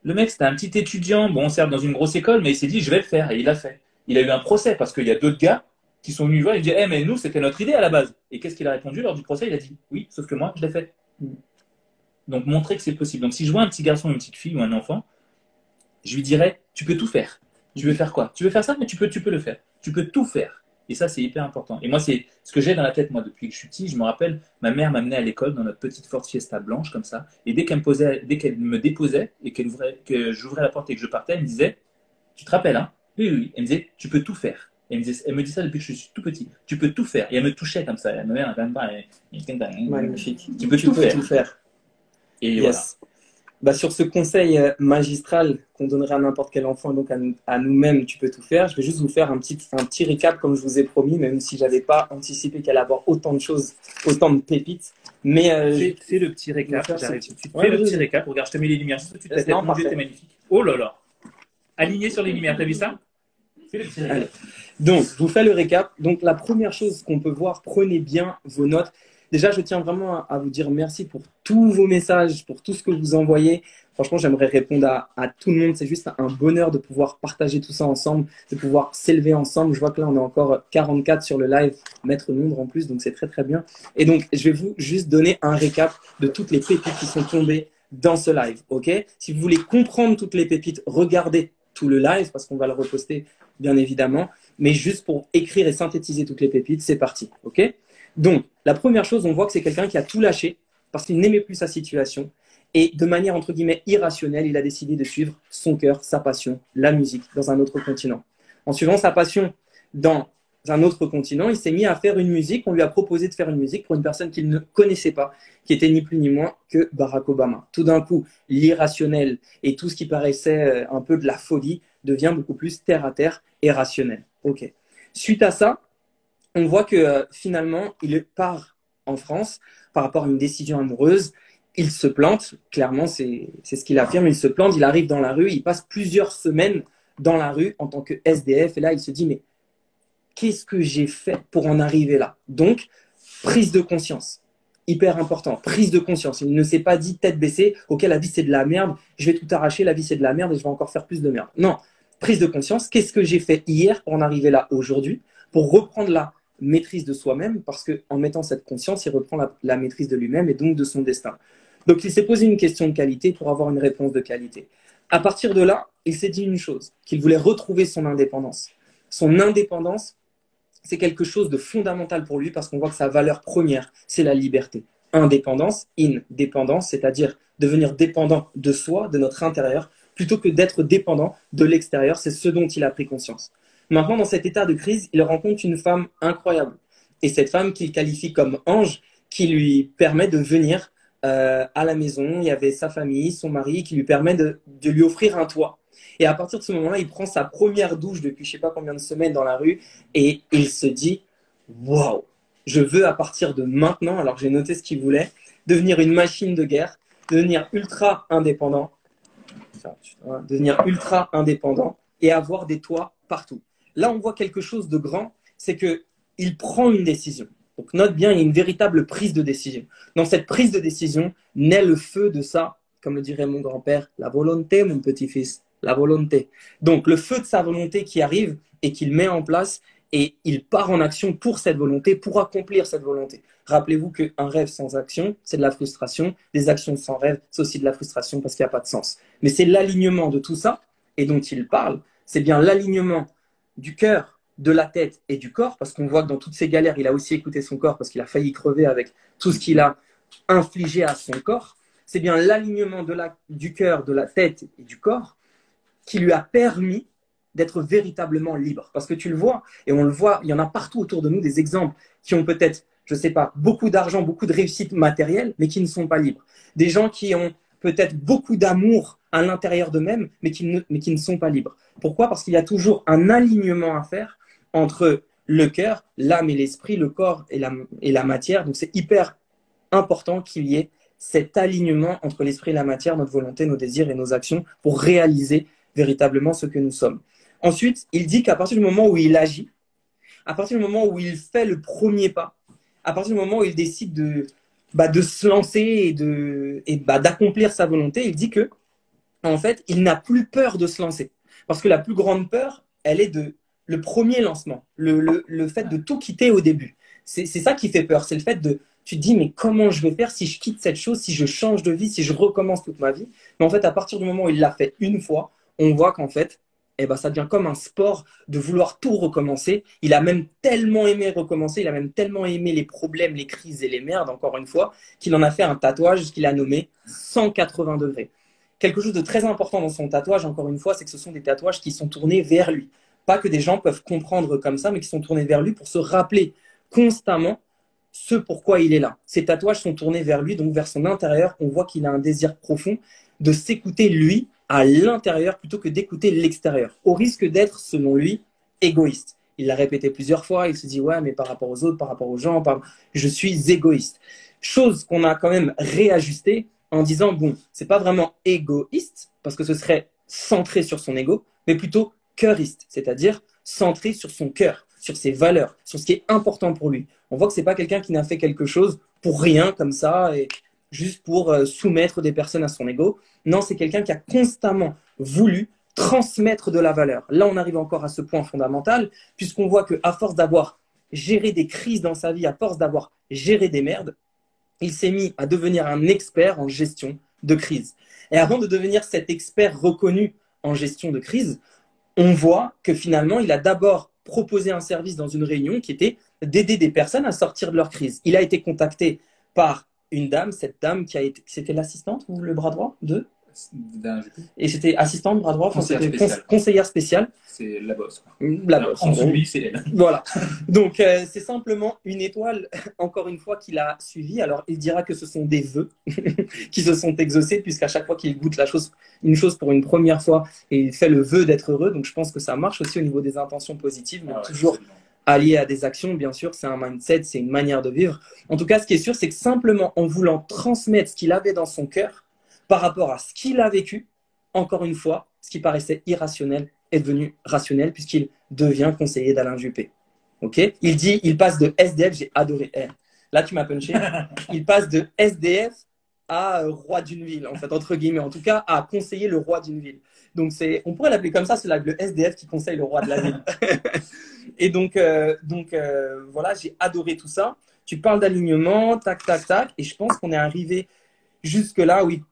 Le mec, c'était un petit étudiant, bon, certes, dans une grosse école, mais il s'est dit, je vais le faire. Et il l'a fait. Il a eu un procès parce qu'il y a d'autres gars qui sont venus voir et ils disent, mais nous, c'était notre idée à la base. Et qu'est-ce qu'il a répondu lors du procès? Il a dit, oui, sauf que moi, je l'ai fait. Donc, montrer que c'est possible. Donc, si je vois un petit garçon, une petite fille ou un enfant, je lui dirais, tu peux tout faire. Tu veux faire quoi? Tu veux faire ça, mais tu peux le faire. Tu peux tout faire. Et ça, c'est hyper important. Et moi, c'est ce que j'ai dans la tête, moi, depuis que je suis petit. Je me rappelle, ma mère m'amenait à l'école dans notre petite Ford Fiesta blanche, comme ça. Et dès qu'elle me déposait et que j'ouvrais la porte et que je partais, elle me disait, tu te rappelles, hein? Oui, oui, oui. Elle me disait, tu peux tout faire. Elle me dit ça depuis que je suis tout petit. Tu peux tout faire. Et elle me touchait comme ça. Ma mère, elle n'aime pas. Magnifique. Tu peux tout faire. Et yes. voilà. Bah, sur ce conseil magistral qu'on donnerait à n'importe quel enfant et donc à nous-mêmes, tu peux tout faire. Je vais juste vous faire un petit récap comme je vous ai promis, même si j'avais pas anticipé qu'elle allait avoir autant de choses, autant de pépites. Mais fais le petit récap. J'arrive tout de suite. Fais le petit récap. Regarde, je te mets les lumières. Tout de suite, mon Dieu, t'es magnifique. Oh là là. Aligné sur les lumières. T'as vu ça? Fais le petit récap. Allez. Donc, je vous fais le récap. Donc, la première chose qu'on peut voir, prenez bien vos notes. Déjà, je tiens vraiment à vous dire merci pour tous vos messages, pour tout ce que vous envoyez. Franchement, j'aimerais répondre à tout le monde. C'est juste un bonheur de pouvoir partager tout ça ensemble, de pouvoir s'élever ensemble. Je vois que là, on est encore 44 sur le live, maître nombre en plus, donc c'est très, très bien. Et donc, je vais vous juste donner un récap de toutes les pépites qui sont tombées dans ce live. Ok? Si vous voulez comprendre toutes les pépites, regardez tout le live parce qu'on va le reposter, bien évidemment. Mais juste pour écrire et synthétiser toutes les pépites, c'est parti. Ok? Donc, la première chose, on voit que c'est quelqu'un qui a tout lâché parce qu'il n'aimait plus sa situation et de manière entre guillemets irrationnelle, il a décidé de suivre son cœur, sa passion, la musique dans un autre continent. En suivant sa passion dans un autre continent, il s'est mis à faire une musique. On lui a proposé de faire une musique pour une personne qu'il ne connaissait pas, qui était ni plus ni moins que Barack Obama. Tout d'un coup, l'irrationnel et tout ce qui paraissait un peu de la folie devient beaucoup plus terre à terre et rationnel. Ok. Suite à ça, on voit que finalement, il part en France par rapport à une décision amoureuse. Il se plante, clairement, c'est ce qu'il affirme. Il se plante, il arrive dans la rue, il passe plusieurs semaines dans la rue en tant que SDF. Et là, il se dit, mais qu'est-ce que j'ai fait pour en arriver là? Donc, prise de conscience. Hyper important, prise de conscience. Il ne s'est pas dit tête baissée, ok, la vie c'est de la merde, je vais tout arracher, la vie c'est de la merde et je vais encore faire plus de merde. Non, prise de conscience, qu'est-ce que j'ai fait hier pour en arriver là aujourd'hui, pour reprendre la maîtrise de soi-même, parce qu'en mettant cette conscience, il reprend la maîtrise de lui-même et donc de son destin. Donc, il s'est posé une question de qualité pour avoir une réponse de qualité. À partir de là, il s'est dit une chose, qu'il voulait retrouver son indépendance. Son indépendance, c'est quelque chose de fondamental pour lui parce qu'on voit que sa valeur première, c'est la liberté. Indépendance, indépendance, c'est-à-dire devenir dépendant de soi, de notre intérieur, plutôt que d'être dépendant de l'extérieur. C'est ce dont il a pris conscience. Maintenant, dans cet état de crise, il rencontre une femme incroyable. Et cette femme qu'il qualifie comme ange, qui lui permet de venir à la maison. Il y avait sa famille, son mari, qui lui permet de lui offrir un toit. Et à partir de ce moment-là, il prend sa première douche depuis je sais pas combien de semaines dans la rue et il se dit waouh, je veux à partir de maintenant, alors j'ai noté ce qu'il voulait, devenir une machine de guerre, devenir ultra indépendant, devenir ultra indépendant et avoir des toits partout. Là, on voit quelque chose de grand, c'est qu'il prend une décision. Donc, note bien, il y a une véritable prise de décision. Dans cette prise de décision naît le feu de ça, comme le dirait mon grand-père, la volonté, mon petit-fils, la volonté. Donc, le feu de sa volonté qui arrive et qu'il met en place et il part en action pour cette volonté, pour accomplir cette volonté. Rappelez-vous qu'un rêve sans action, c'est de la frustration. Des actions sans rêve, c'est aussi de la frustration parce qu'il n'y a pas de sens. Mais c'est l'alignement de tout ça et dont il parle. C'est bien l'alignement du cœur, de la tête et du corps, parce qu'on voit que dans toutes ces galères, il a aussi écouté son corps parce qu'il a failli crever avec tout ce qu'il a infligé à son corps. C'est bien l'alignement du cœur, de la tête et du corps qui lui a permis d'être véritablement libre. Parce que tu le vois, et on le voit, il y en a partout autour de nous des exemples qui ont peut-être, je ne sais pas, beaucoup d'argent, beaucoup de réussite matérielle, mais qui ne sont pas libres. Des gens qui ont peut-être beaucoup d'amour à l'intérieur d'eux-mêmes, mais qui ne sont pas libres. Pourquoi? Parce qu'il y a toujours un alignement à faire entre le cœur, l'âme et l'esprit, le corps et la matière. Donc, c'est hyper important qu'il y ait cet alignement entre l'esprit et la matière, notre volonté, nos désirs et nos actions pour réaliser véritablement ce que nous sommes. Ensuite, il dit qu'à partir du moment où il agit, à partir du moment où il fait le premier pas, à partir du moment où il décide de se lancer et d'accomplir sa volonté, il dit que, en fait, il n'a plus peur de se lancer. Parce que la plus grande peur, elle est le premier lancement, le fait de tout quitter au début. C'est ça qui fait peur, c'est le fait tu te dis, mais comment je vais faire si je quitte cette chose, si je change de vie, si je recommence toute ma vie? Mais en fait, à partir du moment où il l'a fait une fois, on voit qu'en fait, ça devient comme un sport de vouloir tout recommencer. Il a même tellement aimé recommencer, il a même tellement aimé les problèmes, les crises et les merdes, encore une fois, qu'il en a fait un tatouage qu'il a nommé 180 degrés. Quelque chose de très important dans son tatouage, encore une fois, c'est que ce sont des tatouages qui sont tournés vers lui. Pas que des gens peuvent comprendre comme ça, mais qui sont tournés vers lui pour se rappeler constamment ce pourquoi il est là. Ces tatouages sont tournés vers lui, donc vers son intérieur. On voit qu'il a un désir profond de s'écouter lui à l'intérieur plutôt que d'écouter l'extérieur, au risque d'être, selon lui, égoïste. Il l'a répété plusieurs fois, il se dit « ouais, mais par rapport aux autres, par rapport aux gens, je suis égoïste ». Chose qu'on a quand même réajustée en disant « bon, c'est pas vraiment égoïste, parce que ce serait centré sur son ego, mais plutôt cœuriste, c'est-à-dire centré sur son cœur, sur ses valeurs, sur ce qui est important pour lui ». On voit que c'est pas quelqu'un qui n'a fait quelque chose pour rien comme ça et juste pour soumettre des personnes à son ego. Non, c'est quelqu'un qui a constamment voulu transmettre de la valeur. Là, on arrive encore à ce point fondamental, puisqu'on voit qu'à force d'avoir géré des crises dans sa vie, à force d'avoir géré des merdes, il s'est mis à devenir un expert en gestion de crise. Et avant de devenir cet expert reconnu en gestion de crise, on voit que finalement, il a d'abord proposé un service dans une réunion qui était d'aider des personnes à sortir de leur crise. Il a été contacté par une dame, cette dame qui a été, c'était l'assistante ou le bras droit de et c'était assistante, bras droit, conseillère spéciale. C'est la bosse. Quoi. La bosse. En suivi, c'est elle. Voilà. Donc, c'est simplement une étoile, encore une fois, qu'il a suivie. Alors, il dira que ce sont des vœux qui se sont exaucés, puisqu'à chaque fois qu'il goûte une chose pour une première fois, et il fait le vœu d'être heureux. Donc, je pense que ça marche aussi au niveau des intentions positives, mais toujours absolument. Allié à des actions, bien sûr, c'est un mindset, c'est une manière de vivre. En tout cas, ce qui est sûr, c'est que simplement en voulant transmettre ce qu'il avait dans son cœur, par rapport à ce qu'il a vécu, encore une fois, ce qui paraissait irrationnel est devenu rationnel puisqu'il devient conseiller d'Alain Juppé. Okay, il passe de SDF, j'ai adoré. Là, tu m'as punché. Il passe de SDF à roi d'une ville, en fait, entre guillemets. En tout cas, à conseiller le roi d'une ville. Donc, on pourrait l'appeler comme ça, c'est le SDF qui conseille le roi de la ville. Et donc voilà, j'ai adoré tout ça. Tu parles d'alignement, tac, tac, tac. Et je pense qu'on est arrivé jusque-là, oui.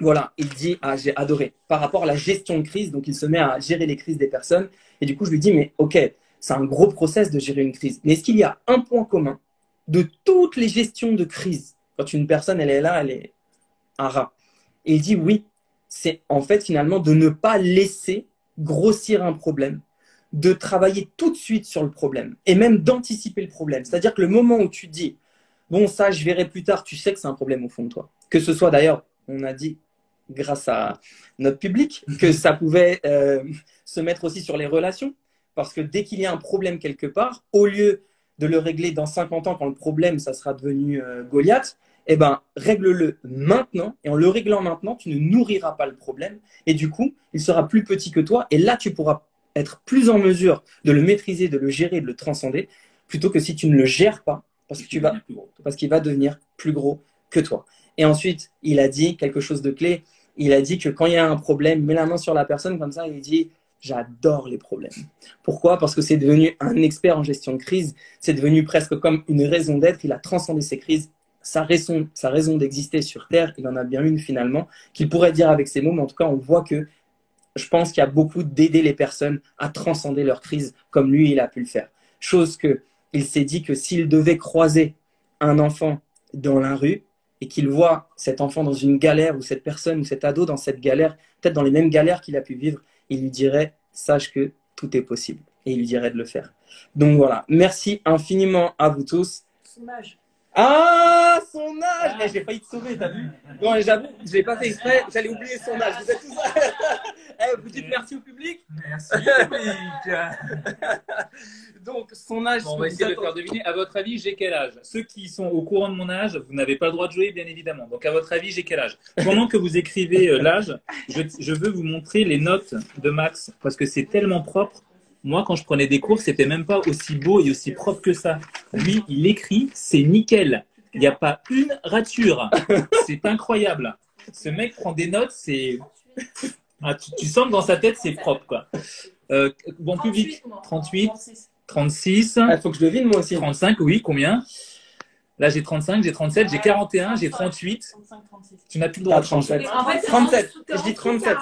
Voilà, il dit, j'ai adoré, par rapport à la gestion de crise, donc il se met à gérer les crises des personnes, et du coup je lui dis, mais ok, c'est un gros process de gérer une crise, mais est-ce qu'il y a un point commun de toutes les gestions de crise, quand une personne elle est là, elle est un rat, et il dit oui, c'est en fait finalement de ne pas laisser grossir un problème, de travailler tout de suite sur le problème, et même d'anticiper le problème, c'est-à-dire que le moment où tu dis, bon ça je verrai plus tard, tu sais que c'est un problème au fond de toi, que ce soit d'ailleurs, on a dit, grâce à notre public, que ça pouvait se mettre aussi sur les relations. Parce que dès qu'il y a un problème quelque part, au lieu de le régler dans 50 ans quand le problème, ça sera devenu Goliath, eh ben, règle-le maintenant. Et en le réglant maintenant, tu ne nourriras pas le problème. Et du coup, il sera plus petit que toi. Et là, tu pourras être plus en mesure de le maîtriser, de le gérer, de le transcender, plutôt que si tu ne le gères pas, parce qu'il va devenir plus gros que toi. Et ensuite, il a dit quelque chose de clé. Il a dit que quand il y a un problème, mets la main sur la personne comme ça, et il dit « J'adore les problèmes ». Pourquoi? Parce que c'est devenu un expert en gestion de crise. C'est devenu presque comme une raison d'être. Il a transcendé ses crises. Sa raison d'exister sur Terre, il en a bien une finalement, qu'il pourrait dire avec ses mots, mais en tout cas, on voit que je pense qu'il y a beaucoup d'aider les personnes à transcender leur crise comme lui, il a pu le faire. Chose que il s'est dit que s'il devait croiser un enfant dans la rue et qu'il voit cet enfant dans une galère ou cette personne ou cet ado dans cette galère, peut-être dans les mêmes galères qu'il a pu vivre, il lui dirait « Sache que tout est possible » et il lui dirait de le faire. Donc voilà, merci infiniment à vous tous. Son âge. Ah, son âge! Eh, j'ai failli te sauver, t'as vu? Bon, j'avoue, je l'ai pas fait exprès, j'allais oublier son âge. Vous êtes tous... Eh, vous dites merci au public? Merci, public. Donc, son âge... Bon, on va essayer de faire deviner. À votre avis, j'ai quel âge? Ceux qui sont au courant de mon âge, vous n'avez pas le droit de jouer, bien évidemment. Donc, à votre avis, j'ai quel âge? Pendant que vous écrivez l'âge, je veux vous montrer les notes de Max, parce que c'est tellement propre. Moi, quand je prenais des cours, c'était même pas aussi beau et aussi propre que ça. Lui, il écrit, c'est nickel. Il n'y a pas une rature. C'est incroyable. Ce mec prend des notes, c'est... Ah, tu sens que dans sa tête, c'est propre, quoi. Bon public, 38, 36. Il faut que je devine, moi aussi. 35, oui, combien? Là, j'ai 35, j'ai 37, j'ai 41, j'ai 38. 35, 36. Tu n'as plus le droit de 37. changer. En fait, 37. Je dis 37.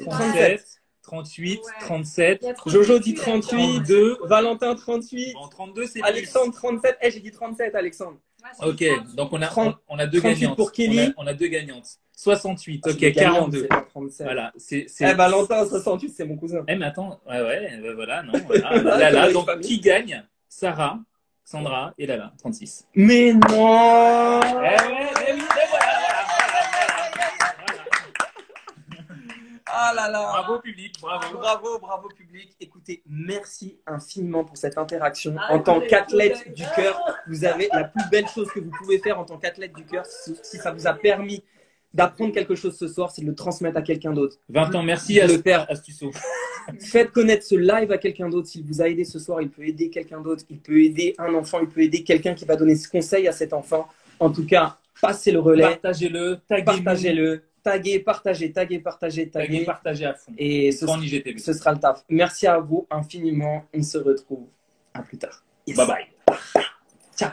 37, 38, 37. Jojo dit 38, 2, Valentin 38, Bon, 32, c'est Alexandre 37. Eh, j'ai dit 37, Alexandre. Ok, donc on a deux 38 gagnantes. pour Kelly. On a deux gagnantes. 68, Ah, ok, c'est gagnant, 42. c'est pas 37. Voilà, c'est... Eh, Valentin 68, c'est mon cousin. Eh, mais attends, voilà, non, voilà. Lala, donc qui gagne? Sarah, Sandra et Lala, 36. Mais non! Eh oui, mais voilà. Ah là là! Bravo public, bravo. Bravo public. Écoutez, merci infiniment pour cette interaction. Ah, En tant écoutez, qu'athlète du cœur, vous avez la plus belle chose que vous pouvez faire en tant qu'athlète du cœur, si ça vous a permis d'apprendre quelque chose ce soir, c'est de le transmettre à quelqu'un d'autre. 20 ans, merci à Le père. Astusso. Faites connaître ce live à quelqu'un d'autre. S'il vous a aidé ce soir, il peut aider quelqu'un d'autre. Il peut aider un enfant, il peut aider quelqu'un qui va donner ce conseil à cet enfant. En tout cas, passez le relais, Partagez-le, partagez-le, taguez, partagez. partagez à fond. Et Quand en IGTV. ce sera le taf. Merci à vous infiniment. On se retrouve à plus tard. Yes. Bye bye. Ciao.